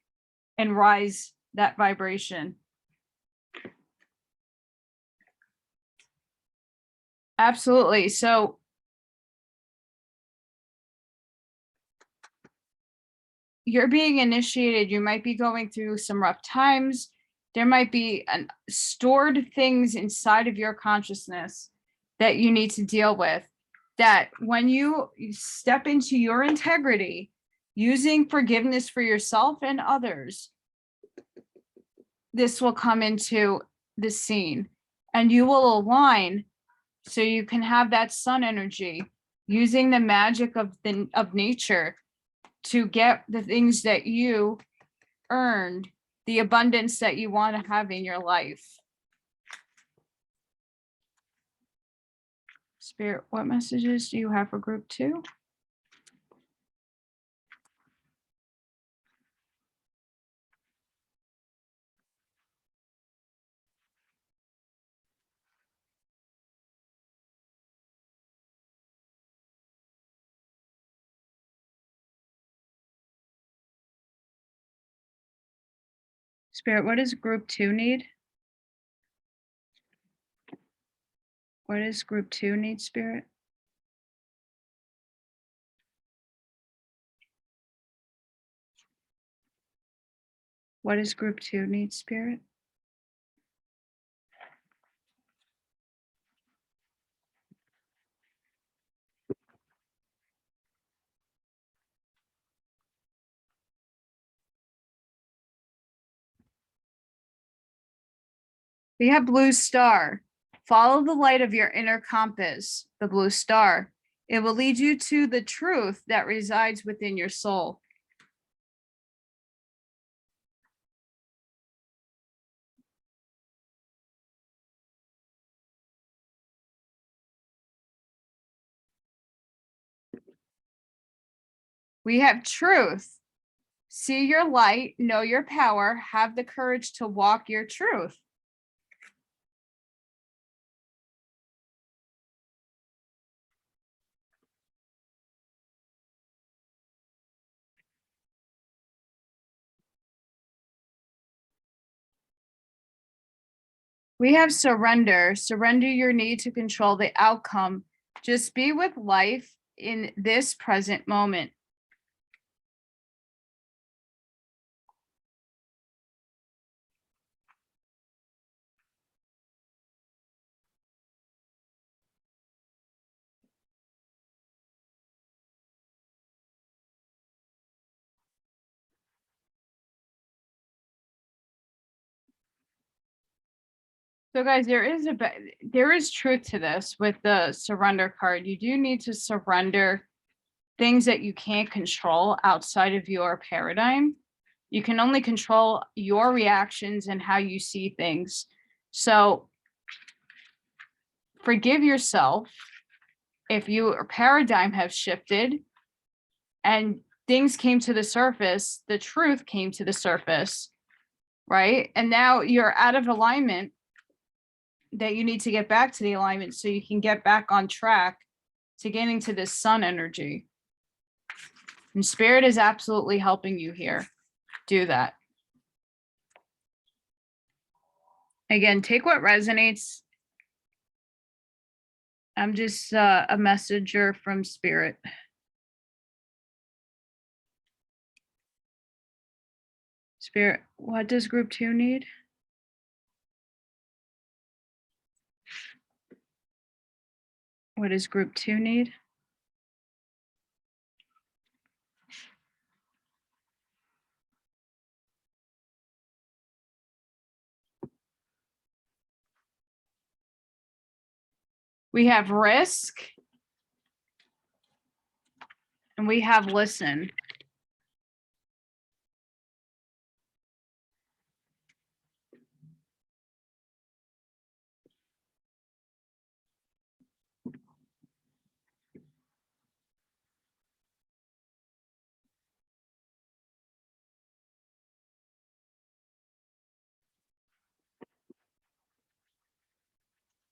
and rise that vibration. Absolutely. So you're being initiated. You might be going through some rough times. There might be stored things inside of your consciousness that you need to deal with. That when you step into your integrity, using forgiveness for yourself and others, this will come into the scene and you will align so you can have that sun energy using the magic of nature to get the things that you earned, the abundance that you want to have in your life. Spirit, what messages do you have for group 2? Spirit, what does group 2 need? What does group 2 need, Spirit? What does group 2 need, Spirit? We have blue star. Follow the light of your inner compass, the blue star. It will lead you to the truth that resides within your soul. We have truth. See your light, know your power, have the courage to walk your truth. We have surrender. Surrender your need to control the outcome. Just be with life in this present moment. So guys, there is truth to this with the surrender card. You do need to surrender things that you can't control outside of your paradigm. You can only control your reactions and how you see things. So forgive yourself if your paradigm has shifted and things came to the surface, the truth came to the surface, right? And now you're out of alignment, that you need to get back to the alignment so you can get back on track to getting to this sun energy. And spirit is absolutely helping you here do that. Again, take what resonates. I'm just a messenger from spirit. Spirit, what does group 2 need? What does group 2 need? We have risk and we have listen.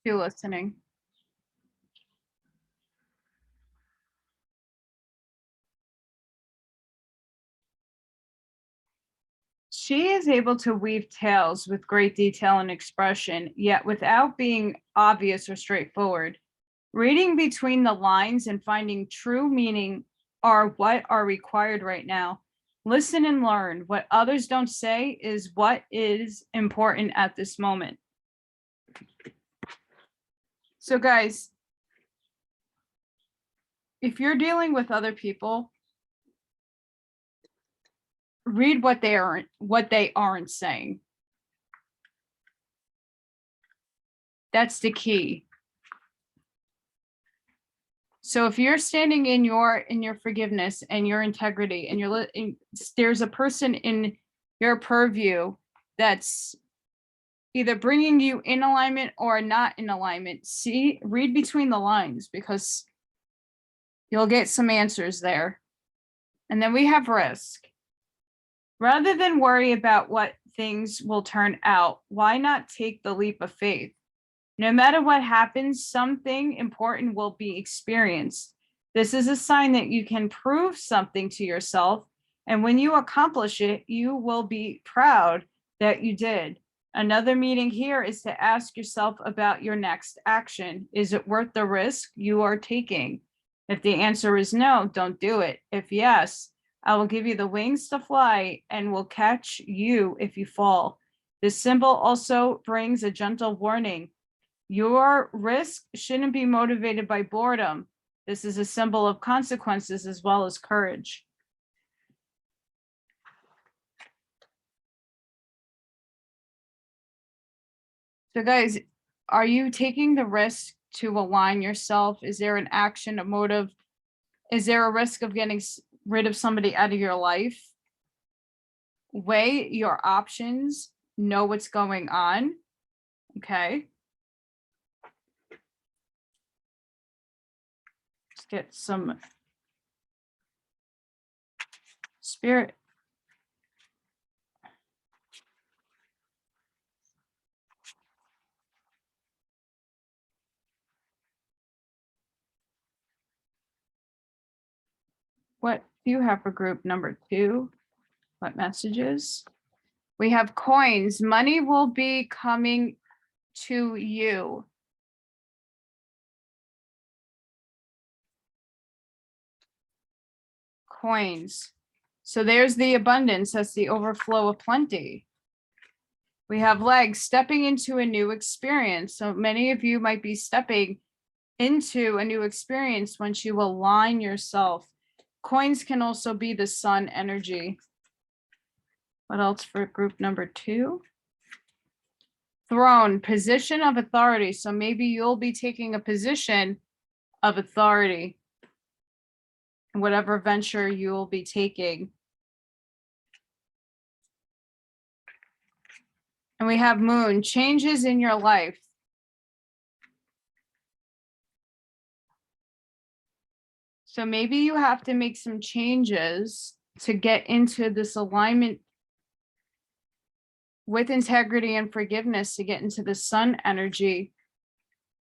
To listening. She is able to weave tales with great detail and expression, yet without being obvious or straightforward. Reading between the lines and finding true meaning are what are required right now. Listen and learn. What others don't say is what is important at this moment. So guys, if you're dealing with other people, read what they aren't saying. That's the key. So if you're standing in your forgiveness and your integrity, and there's a person in your purview that's either bringing you in alignment or not in alignment, read between the lines, because you'll get some answers there. And then we have risk. Rather than worry about what things will turn out, why not take the leap of faith? No matter what happens, something important will be experienced. This is a sign that you can prove something to yourself, and when you accomplish it, you will be proud that you did. Another meaning here is to ask yourself about your next action. Is it worth the risk you are taking? If the answer is no, don't do it. If yes, I will give you the wings to fly and will catch you if you fall. This symbol also brings a gentle warning. Your risk shouldn't be motivated by boredom. This is a symbol of consequences as well as courage. So guys, are you taking the risk to align yourself? Is there an action, a motive? Is there a risk of getting rid of somebody out of your life? Weigh your options, know what's going on. Okay. Let's get some spirit. What do you have for group number 2? What messages? We have coins. Money will be coming to you. Coins. So there's the abundance. That's the overflow of plenty. We have legs, stepping into a new experience. So many of you might be stepping into a new experience once you align yourself. Coins can also be the sun energy. What else for group number 2? Throne, position of authority. So maybe you'll be taking a position of authority in whatever venture you'll be taking. And we have moon, changes in your life. So maybe you have to make some changes to get into this alignment with integrity and forgiveness, to get into the sun energy,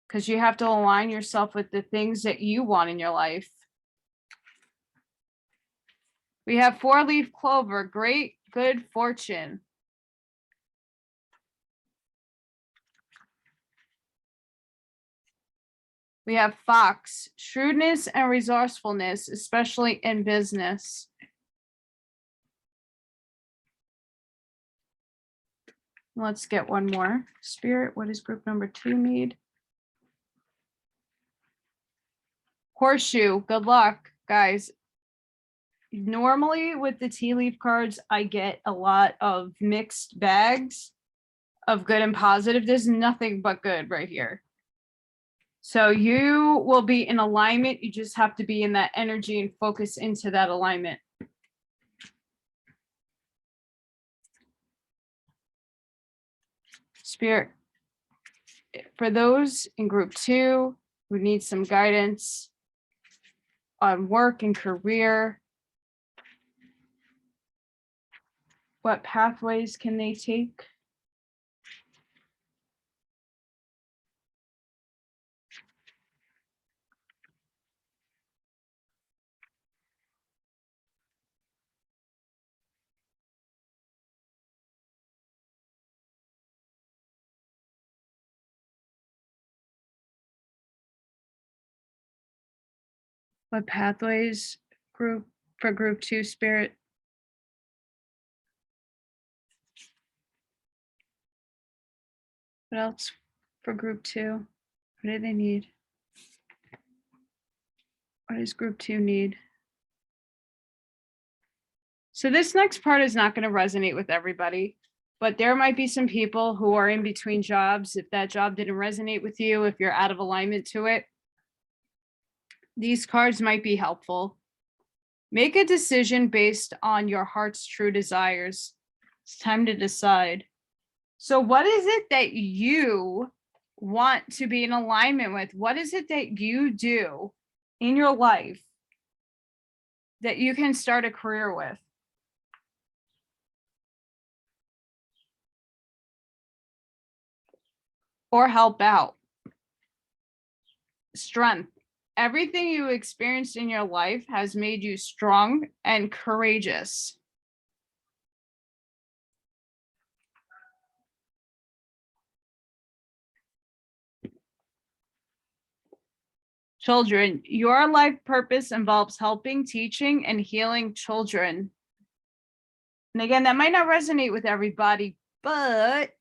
because you have to align yourself with the things that you want in your life. We have 4-leaf clover, great good fortune. We have fox, shrewdness and resourcefulness, especially in business. Let's get one more. Spirit, what does group number 2 need? Horseshoe, good luck, guys. Normally with the tea leaf cards, I get a lot of mixed bags of good and positive. There's nothing but good right here. So you will be in alignment. You just have to be in that energy and focus into that alignment. Spirit, for those in group 2 who need some guidance on work and career, what pathways can they take? What pathways for group 2, Spirit? What else for group 2? What do they need? What does group 2 need? So this next part is not going to resonate with everybody, but there might be some people who are in between jobs. If that job didn't resonate with you, if you're out of alignment to it, These cards might be helpful. Make a decision based on your heart's true desires. It's time to decide. So what is it that you want to be in alignment with? What is it that you do in your life that you can start a career with? Or help out? Strength. Everything you experienced in your life has made you strong and courageous. Children, your life purpose involves helping, teaching, and healing children. And again, that might not resonate with everybody, but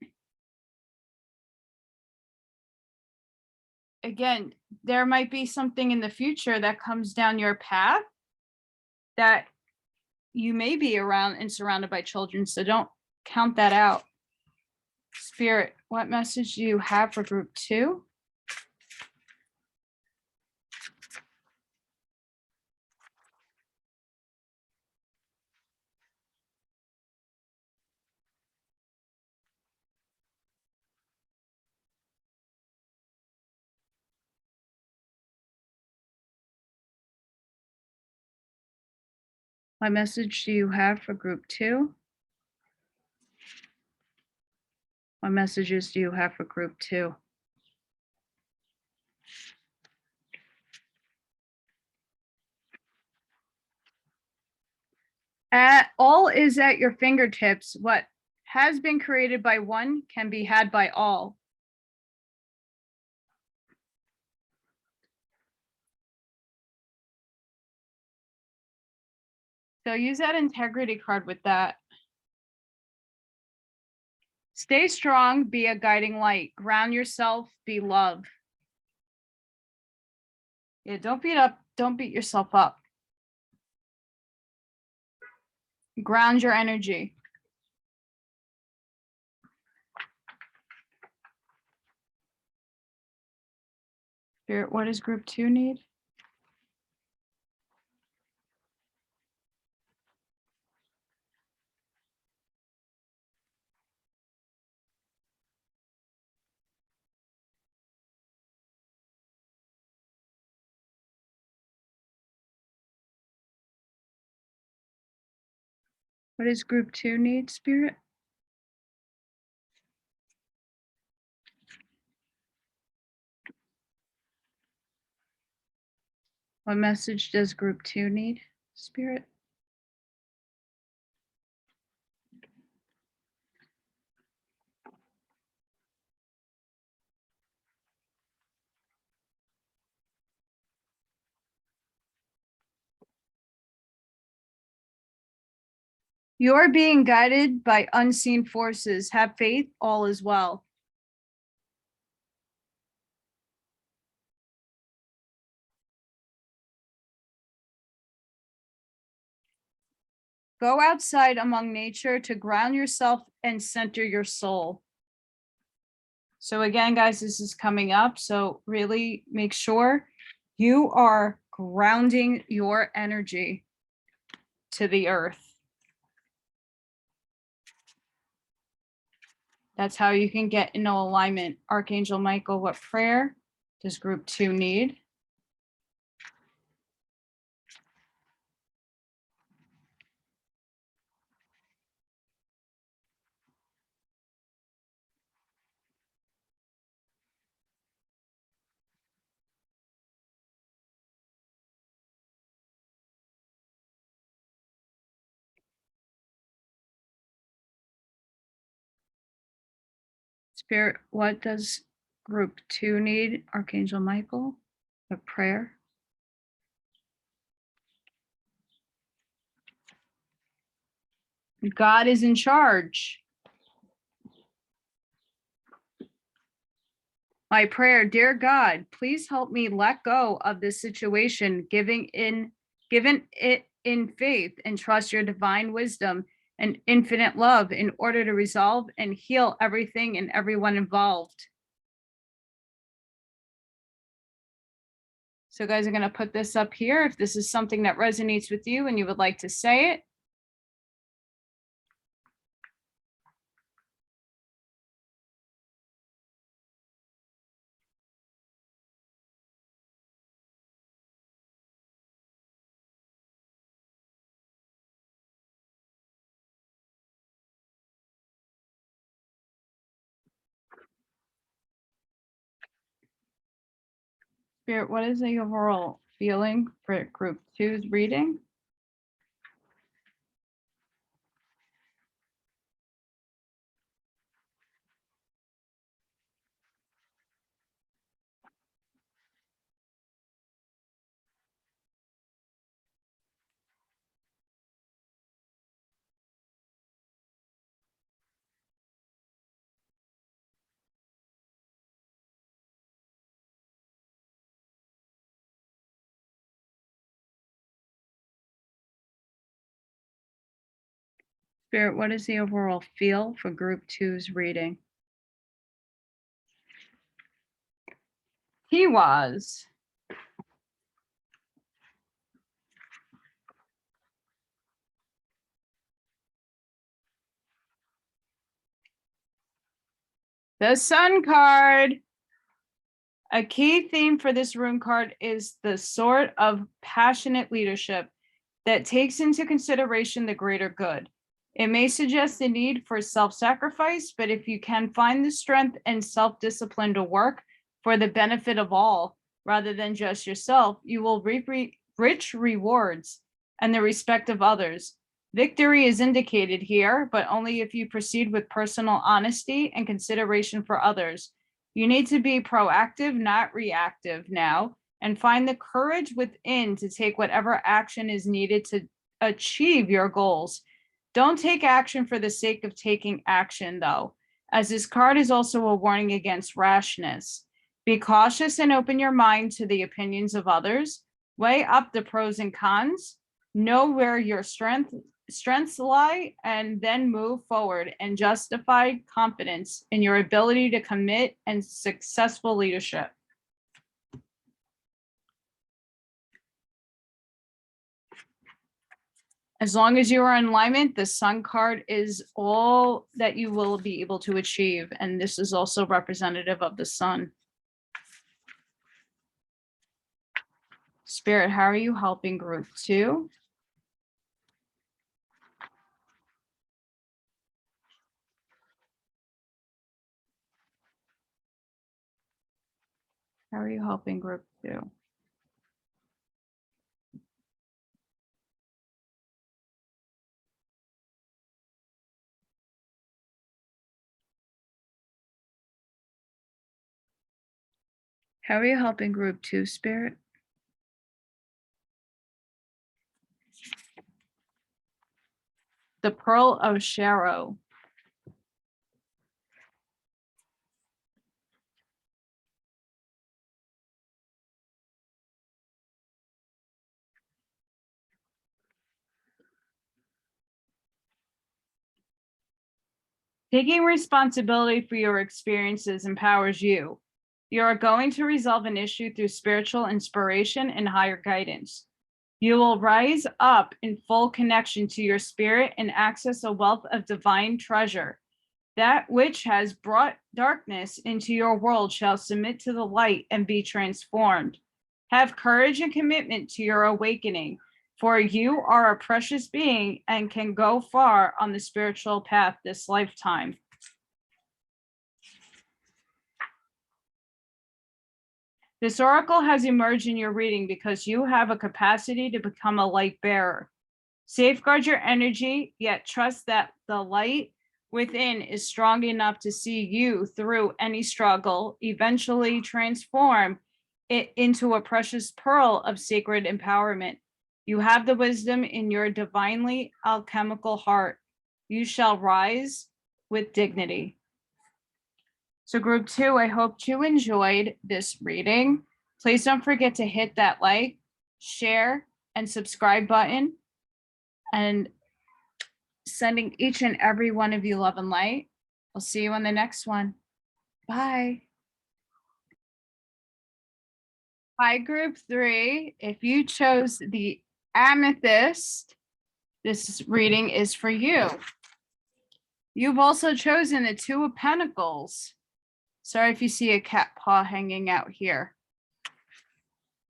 again, there might be something in the future that comes down your path that you may be around and surrounded by children. So don't count that out. Spirit, what message do you have for group 2? What message do you have for group 2? What messages do you have for group 2? All is at your fingertips. What has been created by one can be had by all. So use that integrity card with that. Stay strong, be a guiding light. Ground yourself, be love. Yeah, don't beat yourself up. Ground your energy. Spirit, what does group 2 need? What does group 2 need, Spirit? What message does group 2 need, Spirit? You're being guided by unseen forces. Have faith, all is well. Go outside among nature to ground yourself and center your soul. So again, guys, this is coming up. So really make sure you are grounding your energy to the earth. That's how you can get into alignment. Archangel Michael, what prayer does group 2 need? Spirit, what does group 2 need? Archangel Michael, a prayer. God is in charge. My prayer, dear God, please help me let go of this situation, given it in faith and trust your divine wisdom and infinite love in order to resolve and heal everything and everyone involved. So guys, I'm going to put this up here. If this is something that resonates with you and you would like to say it. Spirit, what is the overall feeling for group 2's reading? Spirit, what is the overall feel for group 2's reading? He was. The Sun card. A key theme for this rune card is the sort of passionate leadership that takes into consideration the greater good. It may suggest the need for self-sacrifice, but if you can find the strength and self-discipline to work for the benefit of all, rather than just yourself, you will reap rich rewards and the respect of others. Victory is indicated here, but only if you proceed with personal honesty and consideration for others. You need to be proactive, not reactive now, and find the courage within to take whatever action is needed to achieve your goals. Don't take action for the sake of taking action, though, as this card is also a warning against rashness. Be cautious and open your mind to the opinions of others. Weigh up the pros and cons. Know where your strengths lie, and then move forward and justify confidence in your ability to commit and successful leadership. As long as you are in alignment, the Sun card is all that you will be able to achieve. And this is also representative of the Sun. Spirit, how are you helping group 2? How are you helping group 2? How are you helping group 2, Spirit? The Pearl of Shadow. Taking responsibility for your experiences empowers you. You are going to resolve an issue through spiritual inspiration and higher guidance. You will rise up in full connection to your spirit and access a wealth of divine treasure. That which has brought darkness into your world shall submit to the light and be transformed. Have courage and commitment to your awakening, for you are a precious being and can go far on the spiritual path this lifetime. This oracle has emerged in your reading because you have a capacity to become a light bearer. Safeguard your energy, yet trust that the light within is strong enough to see you through any struggle, eventually transform it into a precious pearl of sacred empowerment. You have the wisdom in your divinely alchemical heart. You shall rise with dignity. So group 2, I hope you enjoyed this reading. Please don't forget to hit that like, share, and subscribe button. And sending each and every one of you love and light. I'll see you on the next one. Bye. Hi, group 3. If you chose the Amethyst, this reading is for you. You've also chosen the Two of Pentacles. Sorry if you see a cat paw hanging out here.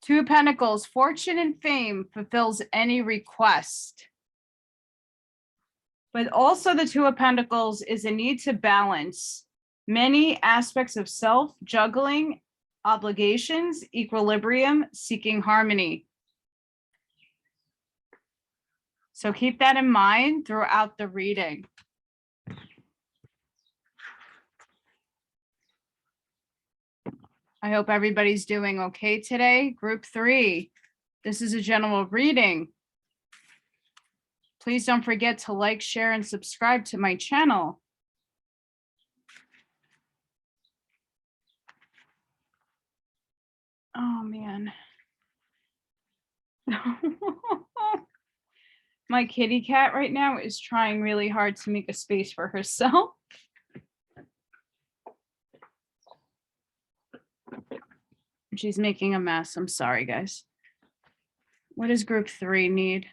Two of Pentacles, fortune and fame fulfills any request. But also the Two of Pentacles is a need to balance many aspects of self, juggling obligations, equilibrium, seeking harmony. So keep that in mind throughout the reading. I hope everybody's doing okay today. Group 3, this is a general reading. Please don't forget to like, share, and subscribe to my channel. Oh, man. My kitty cat right now is trying really hard to make a space for herself. She's making a mess. I'm sorry, guys. What does group 3 need?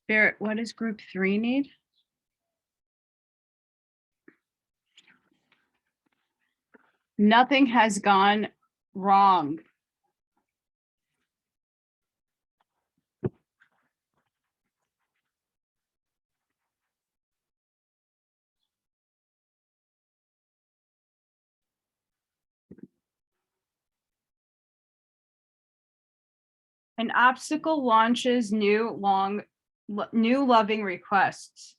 Spirit, what does group 3 need? Nothing has gone wrong. An obstacle launches new loving requests.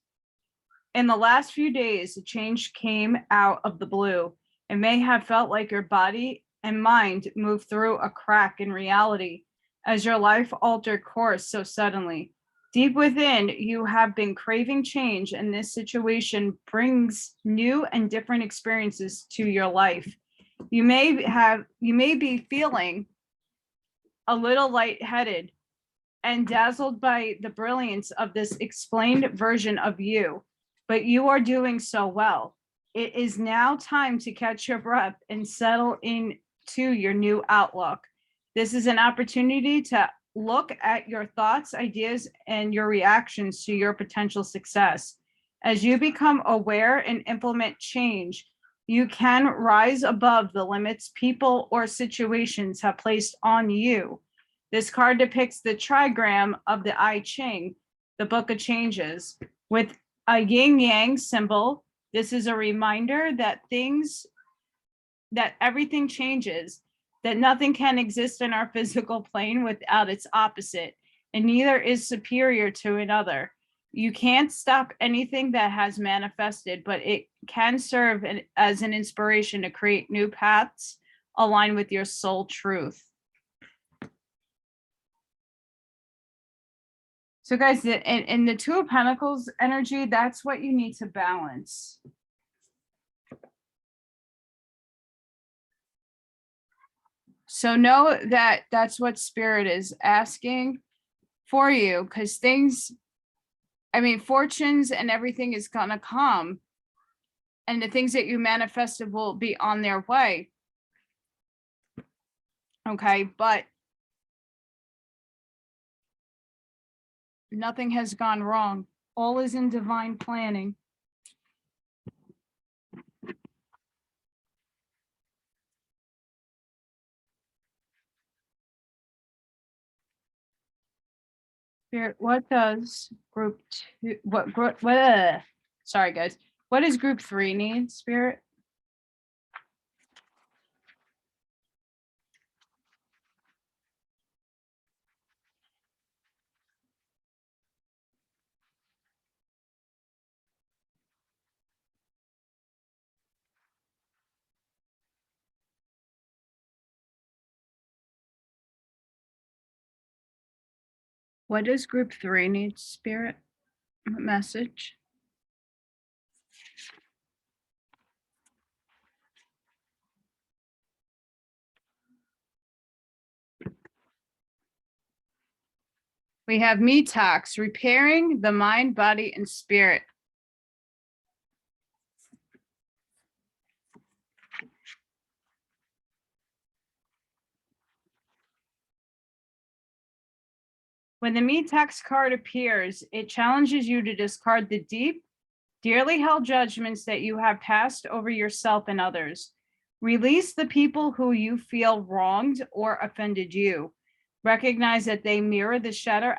In the last few days, a change came out of the blue. It may have felt like your body and mind moved through a crack in reality as your life altered course so suddenly. Deep within, you have been craving change, and this situation brings new and different experiences to your life. You may be feeling a little lightheaded and dazzled by the brilliance of this explained version of you, but you are doing so well. It is now time to catch your breath and settle into your new outlook. This is an opportunity to look at your thoughts, ideas, and your reactions to your potential success. As you become aware and implement change, you can rise above the limits people or situations have placed on you. This card depicts the trigram of the I Ching, the Book of Changes, with a yin yang symbol. This is a reminder that everything changes, that nothing can exist in our physical plane without its opposite, and neither is superior to another. You can't stop anything that has manifested, but it can serve as an inspiration to create new paths aligned with your soul truth. So guys, in the Two of Pentacles energy, that's what you need to balance. So know that that's what Spirit is asking for you, because fortunes and everything is going to come, and the things that you manifested will be on their way. Okay, but nothing has gone wrong. All is in divine planning. Spirit, what does group 2, sorry guys, what does group 3 need, Spirit? What does group 3 need, Spirit? Message. We have detox, repairing the mind, body, and spirit. When the detox card appears, it challenges you to discard the deep, dearly held judgments that you have passed over yourself and others. Release the people who you feel wronged or offended you. Recognize that they mirror the shadow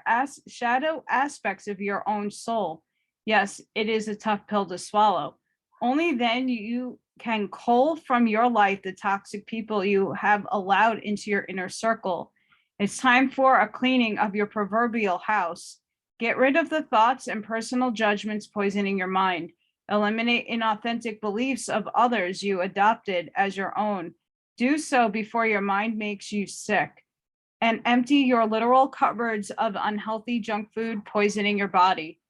aspects of your own soul. Yes, it is a tough pill to swallow. Only then you can cull from your life the toxic people you have allowed into your inner circle. It's time for a cleaning of your proverbial house. Get rid of the thoughts and personal judgments poisoning your mind. Eliminate inauthentic beliefs of others you adopted as your own. Do so before your mind makes you sick. And empty your literal cupboards of unhealthy junk food poisoning your body.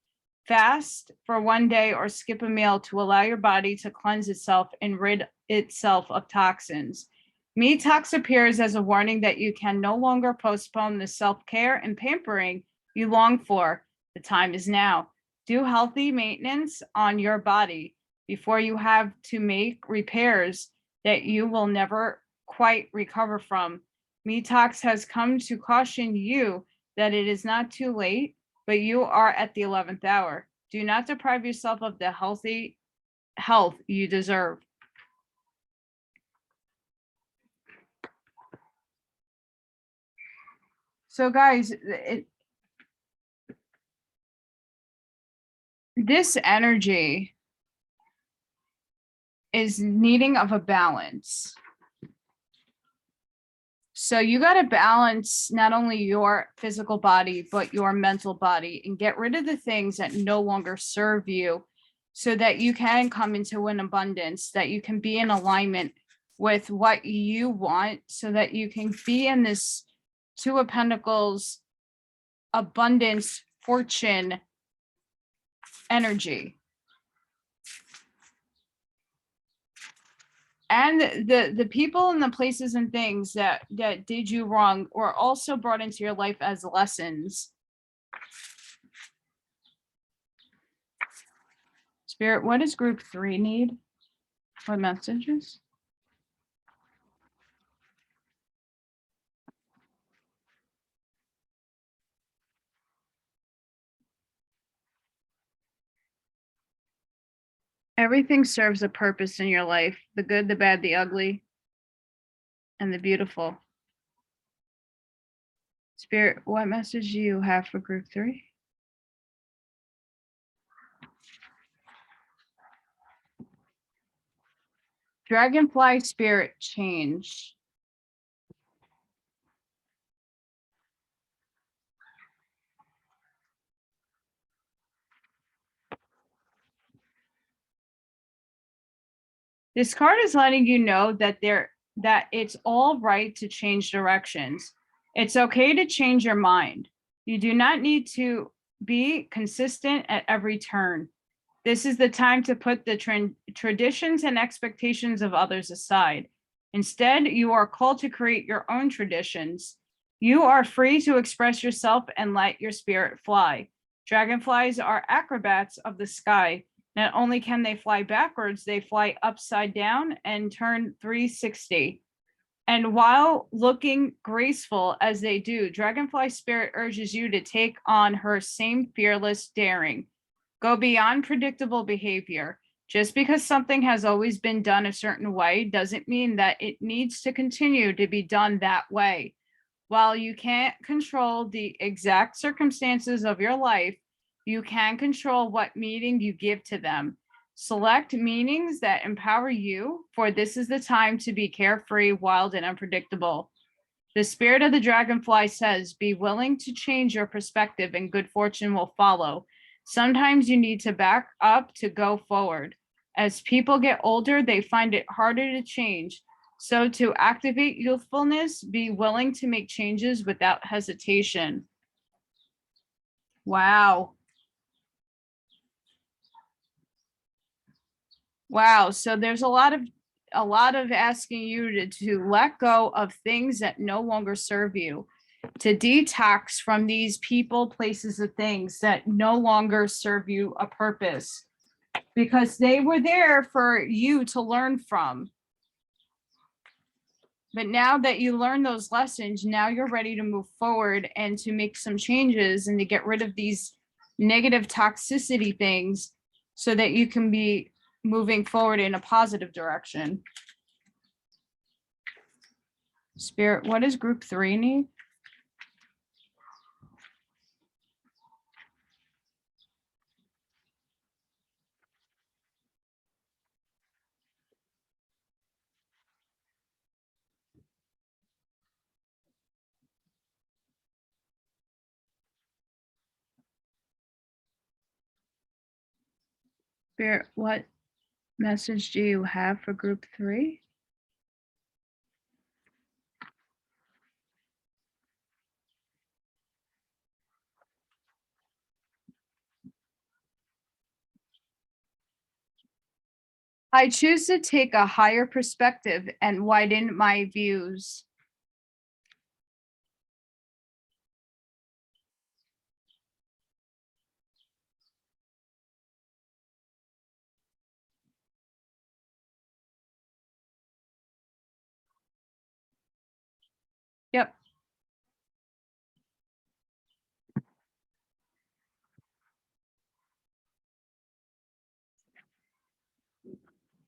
Fast for one day or skip a meal to allow your body to cleanse itself and rid itself of toxins. Detox appears as a warning that you can no longer postpone the self-care and pampering you long for. The time is now. Do healthy maintenance on your body before you have to make repairs that you will never quite recover from. Detox has come to caution you that it is not too late, but you are at the 11th hour. Do not deprive yourself of the healthy health you deserve. So guys, this energy is needing of a balance. So you got to balance not only your physical body, but your mental body, and get rid of the things that no longer serve you so that you can come into an abundance, that you can be in alignment with what you want, so that you can be in this Two of Pentacles abundance, fortune energy. And the people and the places and things that did you wrong were also brought into your life as lessons. Spirit, what does group 3 need? What messages? Everything serves a purpose in your life, the good, the bad, the ugly, and the beautiful. Spirit, what message do you have for group 3? Dragonfly spirit change. This card is letting you know that it's all right to change directions. It's okay to change your mind. You do not need to be consistent at every turn. This is the time to put the traditions and expectations of others aside. Instead, you are called to create your own traditions. You are free to express yourself and let your spirit fly. Dragonflies are acrobats of the sky. Not only can they fly backwards, they fly upside down and turn 360. And while looking graceful as they do, Dragonfly Spirit urges you to take on her same fearless daring. Go beyond predictable behavior. Just because something has always been done a certain way doesn't mean that it needs to continue to be done that way. While you can't control the exact circumstances of your life, you can control what meaning you give to them. Select meanings that empower you, for this is the time to be carefree, wild, and unpredictable. The spirit of the dragonfly says, be willing to change your perspective and good fortune will follow. Sometimes you need to back up to go forward. As people get older, they find it harder to change. So to activate youthfulness, be willing to make changes without hesitation. Wow. Wow. So there's a lot of asking you to let go of things that no longer serve you. to detox from these people, places, and things that no longer serve you a purpose, because they were there for you to learn from. But now that you learn those lessons, now you're ready to move forward and to make some changes and to get rid of these negative toxicity things so that you can be moving forward in a positive direction. Spirit, what does group 3 need? Spirit, what message do you have for group 3? I choose to take a higher perspective and widen my views. Yep.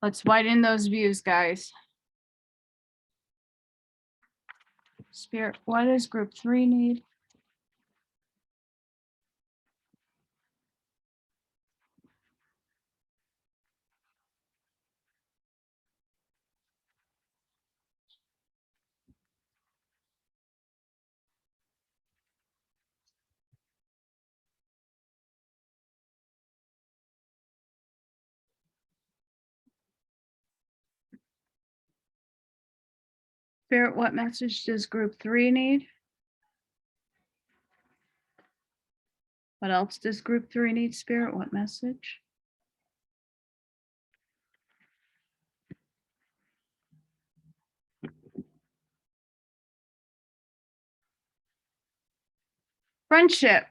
Let's widen those views, guys. Spirit, what does group 3 need? Spirit, what message does group 3 need? What else does group 3 need, Spirit? What message? Friendship.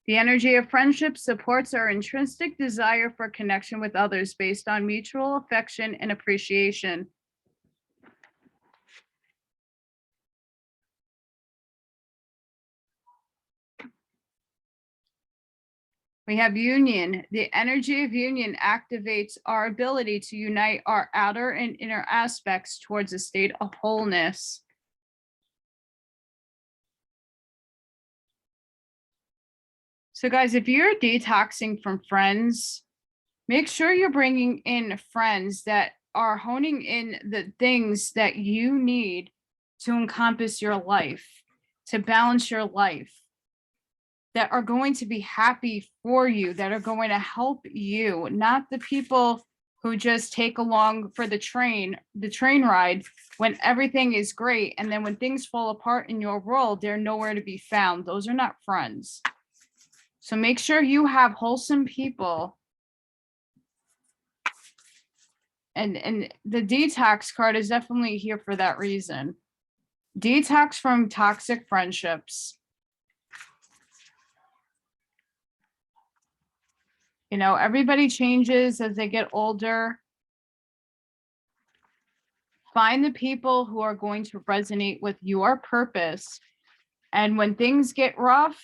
The energy of friendship supports our intrinsic desire for connection with others based on mutual affection and appreciation. We have union. The energy of union activates our ability to unite our outer and inner aspects towards a state of wholeness. So guys, if you're detoxing from friends, make sure you're bringing in friends that are honing in the things that you need to encompass your life, to balance your life, that are going to be happy for you, that are going to help you, not the people who just take along for the train ride when everything is great. And then when things fall apart in your world, they're nowhere to be found. Those are not friends. So make sure you have wholesome people. And the detox card is definitely here for that reason. Detox from toxic friendships. You know, everybody changes as they get older. Find the people who are going to resonate with your purpose. And when things get rough,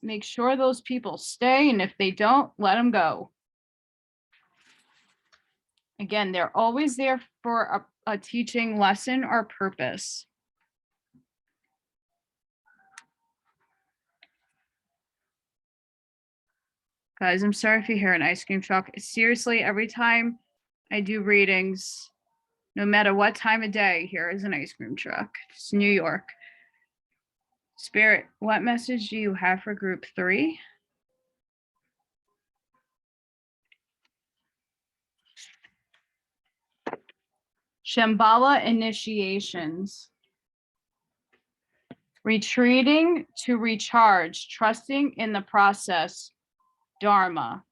make sure those people stay. And if they don't, let them go. Again, they're always there for a teaching lesson or purpose. Guys, I'm sorry if you hear an ice cream truck. Seriously, every time I do readings, no matter what time of day, here is an ice cream truck. It's New York. Spirit, what message do you have for group 3? Shambhala initiations. Retreating to recharge, trusting in the process, Dharma.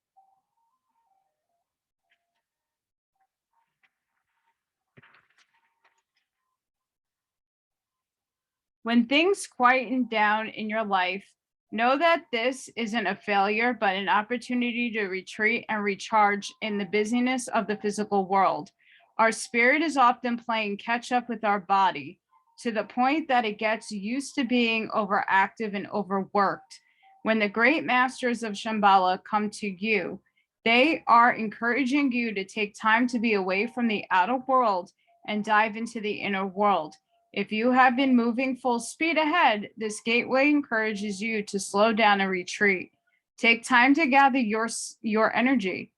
When things quieten down in your life, know that this isn't a failure, but an opportunity to retreat and recharge in the busyness of the physical world. Our spirit is often playing catch up with our body to the point that it gets used to being overactive and overworked. When the great masters of Shambhala come to you, they are encouraging you to take time to be away from the outer world and dive into the inner world. If you have been moving full speed ahead, this gateway encourages you to slow down and retreat. Take time to gather your energy.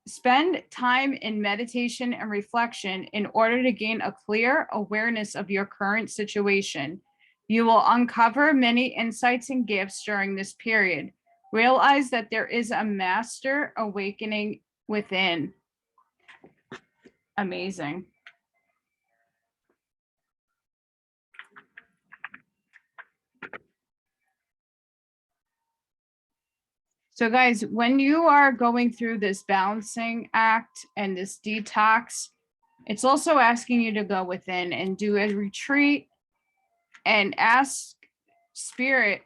Spend time in meditation and reflection in order to gain a clear awareness of your current situation. You will uncover many insights and gifts during this period. Realize that there is a master awakening within. Amazing. So guys, when you are going through this balancing act and this detox, it's also asking you to go within and do a retreat and ask spirit,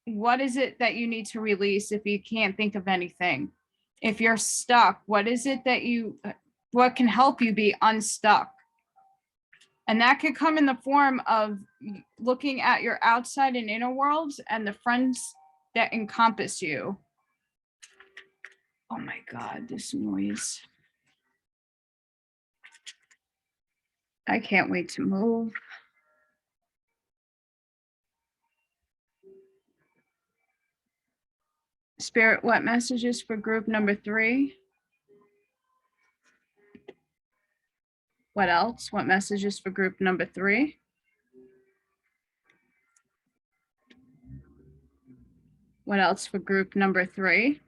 what is it that you need to release if you can't think of anything? If you're stuck, what is it that what can help you be unstuck? And that could come in the form of looking at your outside and inner worlds and the friends that encompass you. Oh my God, this noise. I can't wait to move. Spirit, what messages for group number 3? What else? What messages for group number 3? What else for group number 3?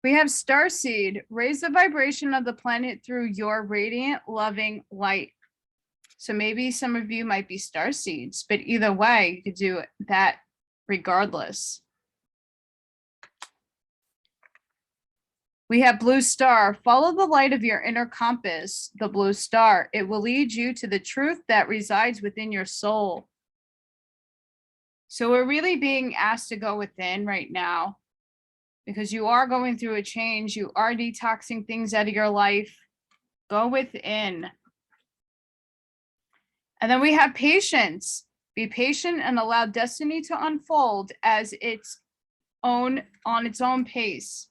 We have Starseed. Raise the vibration of the planet through your radiant, loving light. So maybe some of you might be starseeds, but either way, you could do that regardless. We have Blue Star. Follow the light of your inner compass, the blue star. It will lead you to the truth that resides within your soul. So we're really being asked to go within right now because you are going through a change. You are detoxing things out of your life. Go within. And then we have patience. Be patient and allow destiny to unfold as on its own pace.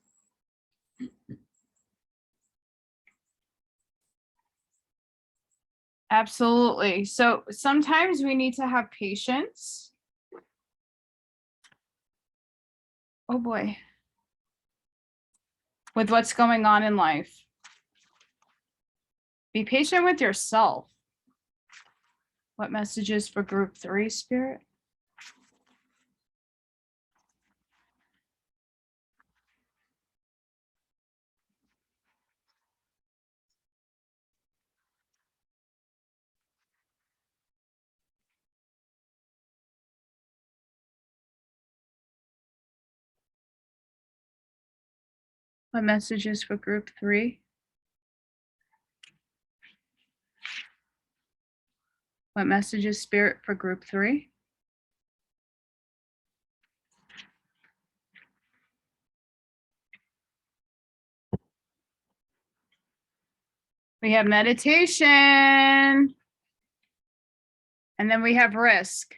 Absolutely. So sometimes we need to have patience. Oh boy. With what's going on in life. Be patient with yourself. What messages for group 3, Spirit? What messages for group 3? What messages, Spirit, for group 3? We have meditation. And then we have risk.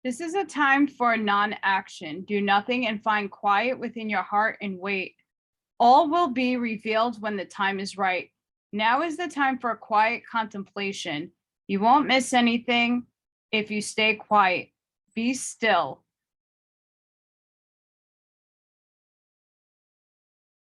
This is a time for non-action. Do nothing and find quiet within your heart and wait. All will be revealed when the time is right. Now is the time for quiet contemplation. You won't miss anything if you stay quiet. Be still.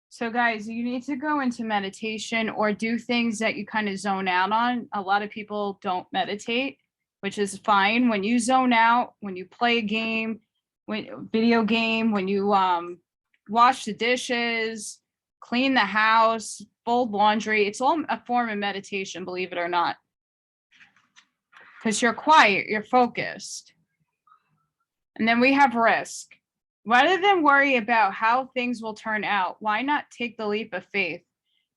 So guys, you need to go into meditation or do things that you kind of zone out on. A lot of people don't meditate. which is fine. When you zone out, when you play a game, video game, when you wash the dishes, clean the house, fold laundry, it's all a form of meditation, believe it or not. Because you're quiet, you're focused. And then we have risk. Rather than worry about how things will turn out, why not take the leap of faith?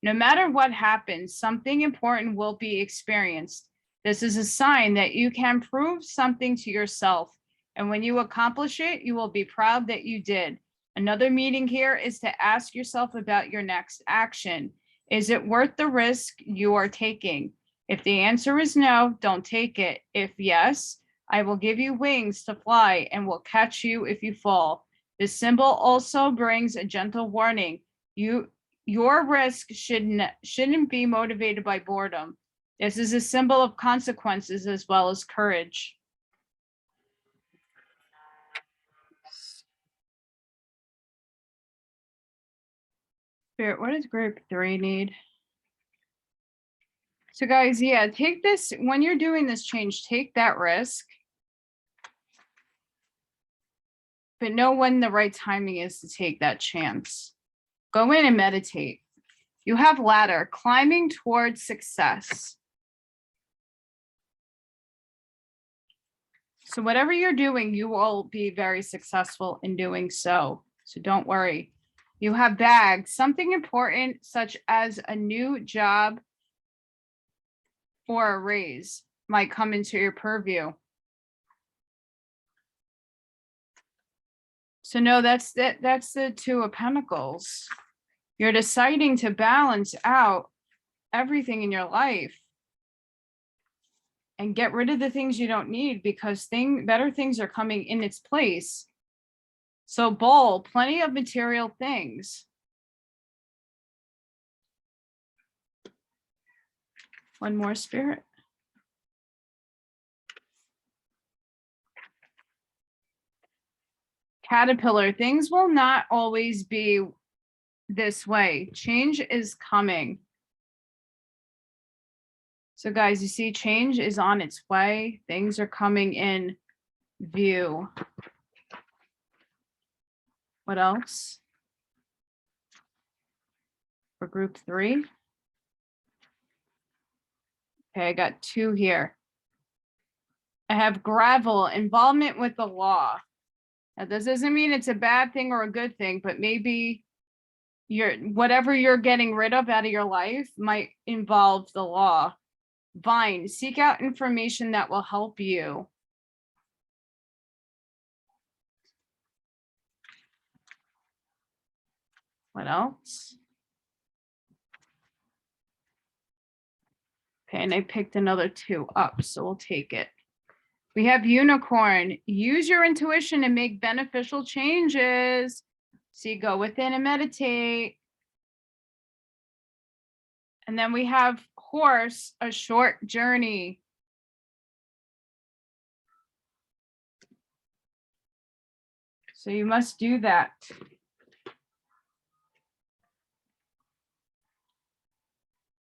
No matter what happens, something important will be experienced. This is a sign that you can prove something to yourself. And when you accomplish it, you will be proud that you did. Another meeting here is to ask yourself about your next action. Is it worth the risk you are taking? If the answer is no, don't take it. If yes, I will give you wings to fly and will catch you if you fall. This symbol also brings a gentle warning. Your risk shouldn't be motivated by boredom. This is a symbol of consequences as well as courage. Spirit, what does group 3 need? So guys, yeah, take this, when you're doing this change, take that risk. But know when the right timing is to take that chance. Go in and meditate. You have ladder, climbing towards success. So whatever you're doing, you will be very successful in doing so. So don't worry. You have bag, something important such as a new job or a raise might come into your purview. So no, that's the 2 of Pentacles. You're deciding to balance out everything in your life and get rid of the things you don't need, because better things are coming in its place. So bowl, plenty of material things. One more, Spirit. Caterpillar, things will not always be this way. Change is coming. So guys, you see change is on its way. Things are coming in view. What else? For group 3. Okay, I got 2 here. I have gravel, involvement with the law. Now, this doesn't mean it's a bad thing or a good thing, but maybe whatever you're getting rid of out of your life might involve the law. Vine, seek out information that will help you. What else? Okay, and I picked another 2 up, so we'll take it. We have unicorn. Use your intuition and make beneficial changes. So you go within and meditate. And then we have horse, a short journey. So you must do that.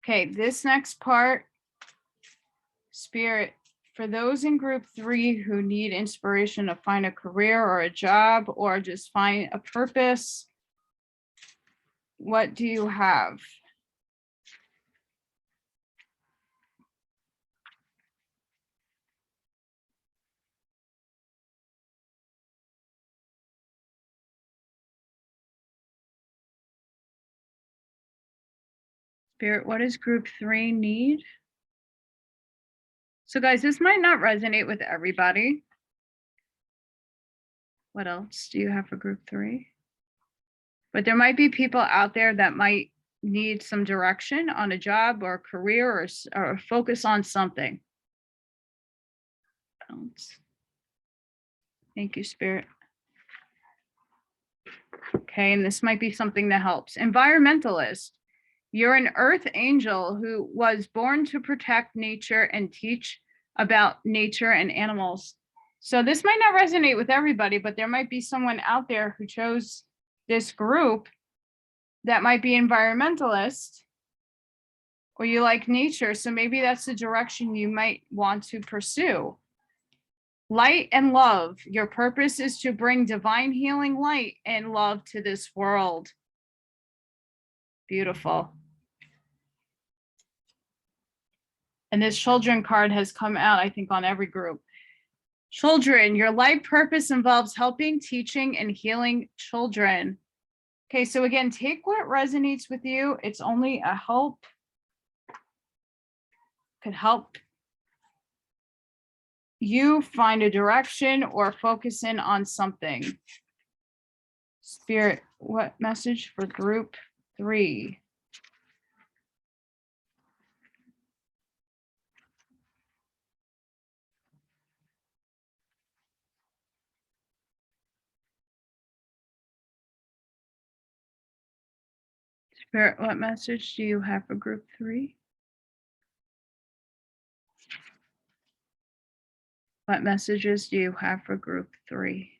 Okay, this next part, Spirit, for those in group 3 who need inspiration to find a career or a job or just find a purpose, what do you have? Spirit, what does group 3 need? So guys, this might not resonate with everybody. What else do you have for group 3? But there might be people out there that might need some direction on a job or a career or focus on something. Thank you, Spirit. Okay, and this might be something that helps. Environmentalist. You're an earth angel who was born to protect nature and teach about nature and animals. So this might not resonate with everybody, but there might be someone out there who chose this group that might be environmentalist. or you like nature. So maybe that's the direction you might want to pursue. Light and love. Your purpose is to bring divine healing light and love to this world. Beautiful. And this children card has come out, I think, on every group. Children, your life purpose involves helping, teaching, and healing children. Okay, so again, take what resonates with you. It's only a help. Could help you find a direction or focus in on something. Spirit, what message for group 3? Spirit, what message do you have for group 3? What messages do you have for group 3?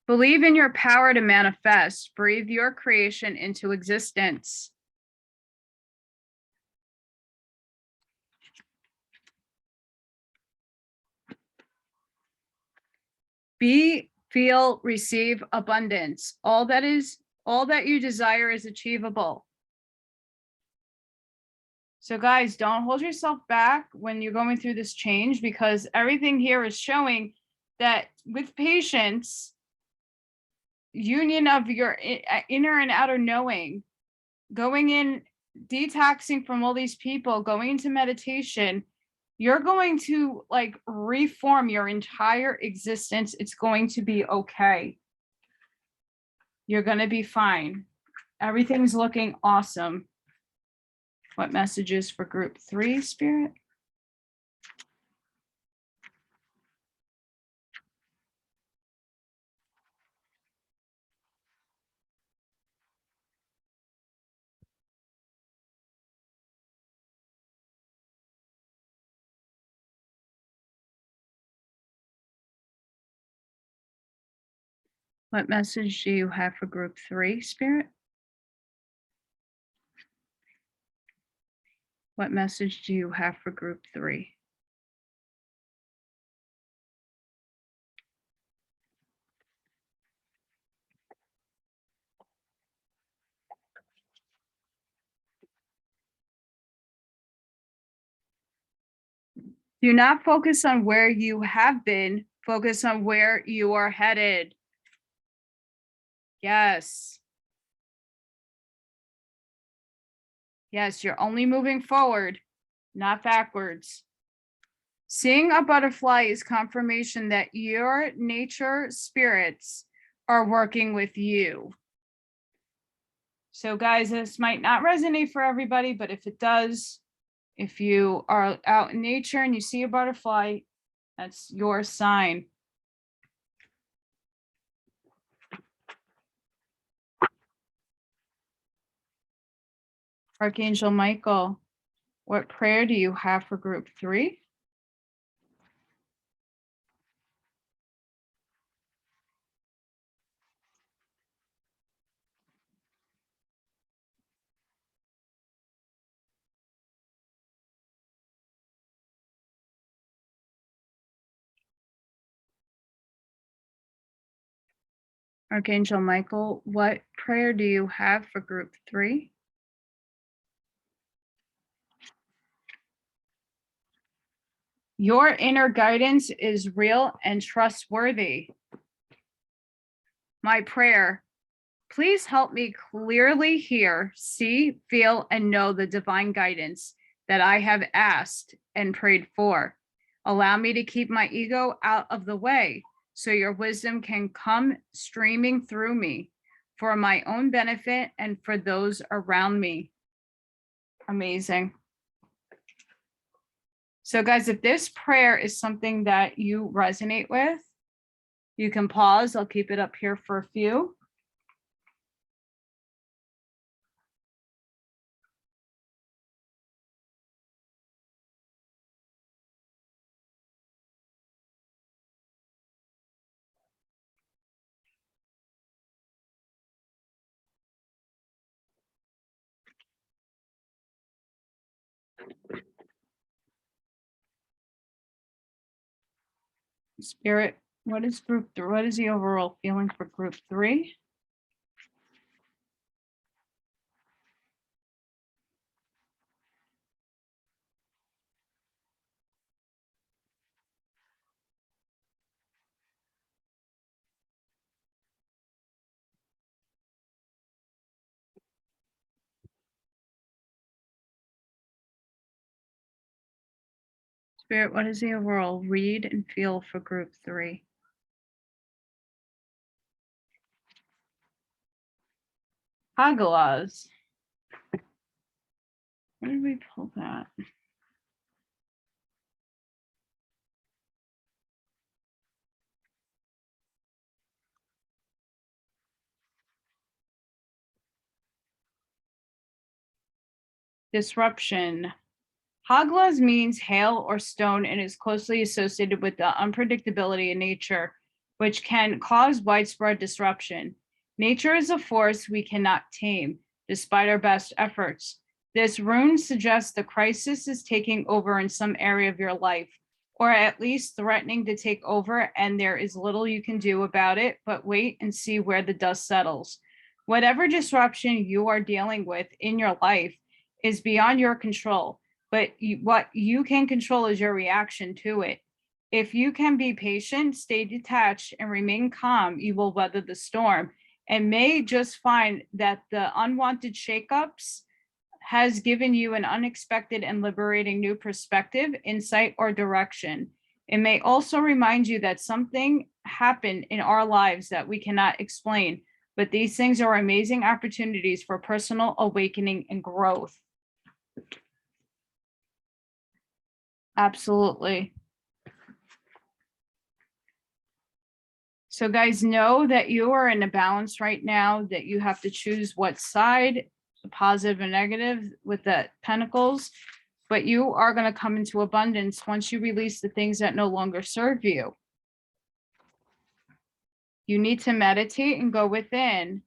Believe in your power to manifest. Breathe your creation into existence. Be, feel, receive abundance. All that you desire is achievable. So guys, don't hold yourself back when you're going through this change, because everything here is showing that with patience, union of your inner and outer knowing, going in, detoxing from all these people, going into meditation, you're going to like reform your entire existence. It's going to be okay. You're going to be fine. Everything's looking awesome. What messages for group 3, Spirit? What message do you have for group 3, Spirit? What message do you have for group 3? Do not focus on where you have been. Focus on where you are headed. Yes. Yes, you're only moving forward, not backwards. Seeing a butterfly is confirmation that your nature spirits are working with you. So guys, this might not resonate for everybody, but if it does, if you are out in nature and you see a butterfly, that's your sign. Archangel Michael, what prayer do you have for group 3? Archangel Michael, what prayer do you have for group 3? Your inner guidance is real and trustworthy. My prayer, please help me clearly hear, see, feel, and know the divine guidance that I have asked and prayed for. Allow me to keep my ego out of the way so your wisdom can come streaming through me for my own benefit and for those around me. Amazing. So guys, if this prayer is something that you resonate with, you can pause. I'll keep it up here for a few. Spirit, what is group 3? What is the overall feeling for group 3? Spirit, what is the overall read and feel for group 3? Hagalaz. Where did we pull that? Disruption. Hagalaz means hail or stone and is closely associated with the unpredictability in nature, which can cause widespread disruption. Nature is a force we cannot tame, despite our best efforts. This rune suggests the crisis is taking over in some area of your life, or at least threatening to take over, and there is little you can do about it, but wait and see where the dust settles. Whatever disruption you are dealing with in your life is beyond your control, but what you can control is your reaction to it. If you can be patient, stay detached, and remain calm, you will weather the storm and may just find that the unwanted shakeups has given you an unexpected and liberating new perspective, insight, or direction. It may also remind you that something happened in our lives that we cannot explain, but these things are amazing opportunities for personal awakening and growth. Absolutely. So guys, know that you are in a balance right now, that you have to choose what side, positive and negative with the pentacles, but you are going to come into abundance once you release the things that no longer serve you. You need to meditate and go within,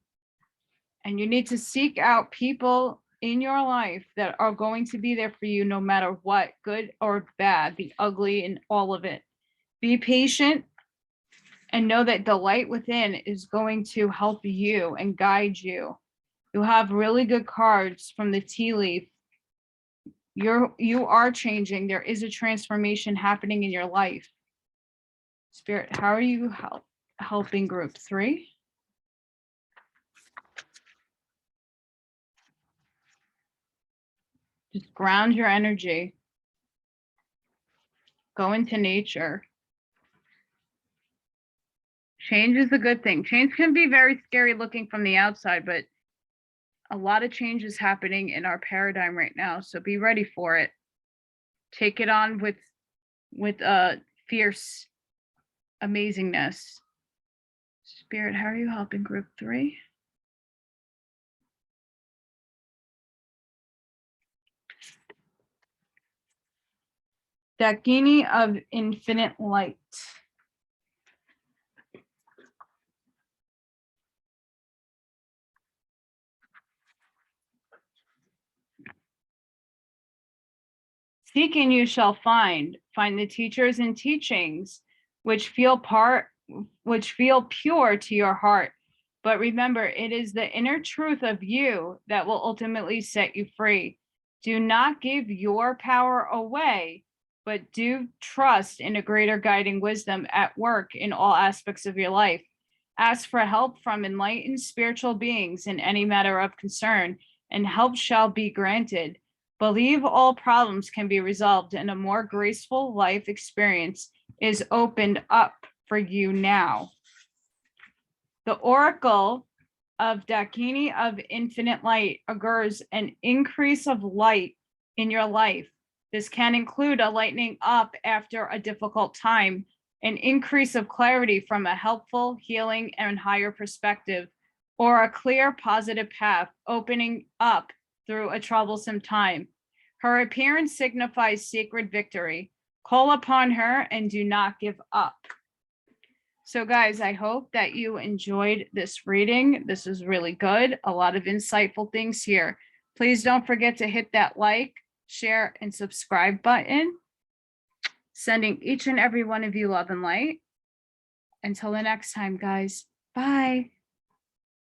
and you need to seek out people in your life that are going to be there for you no matter what, good or bad, the ugly and all of it. Be patient and know that the light within is going to help you and guide you. You have really good cards from the tea leaf. You are changing. There is a transformation happening in your life. Spirit, how are you helping group 3? Just ground your energy. Go into nature. Change is a good thing. Change can be very scary looking from the outside, but a lot of change is happening in our paradigm right now. So be ready for it. Take it on with fierce amazingness. Spirit, how are you helping group 3? Dakini of infinite light. Seek and you shall find. Find the teachers and teachings which feel pure to your heart. But remember, it is the inner truth of you that will ultimately set you free. Do not give your power away, but do trust in a greater guiding wisdom at work in all aspects of your life. Ask for help from enlightened spiritual beings in any matter of concern, and help shall be granted. Believe all problems can be resolved, and a more graceful life experience is opened up for you now. The Oracle of Dakini of infinite light augurs an increase of light in your life. This can include a lightening up after a difficult time, an increase of clarity from a helpful, healing, and higher perspective, or a clear, positive path opening up through a troublesome time. Her appearance signifies sacred victory. Call upon her and do not give up. So guys, I hope that you enjoyed this reading. This is really good. A lot of insightful things here. Please don't forget to hit that like, share, and subscribe button. Sending each and every one of you love and light. Until the next time, guys. Bye.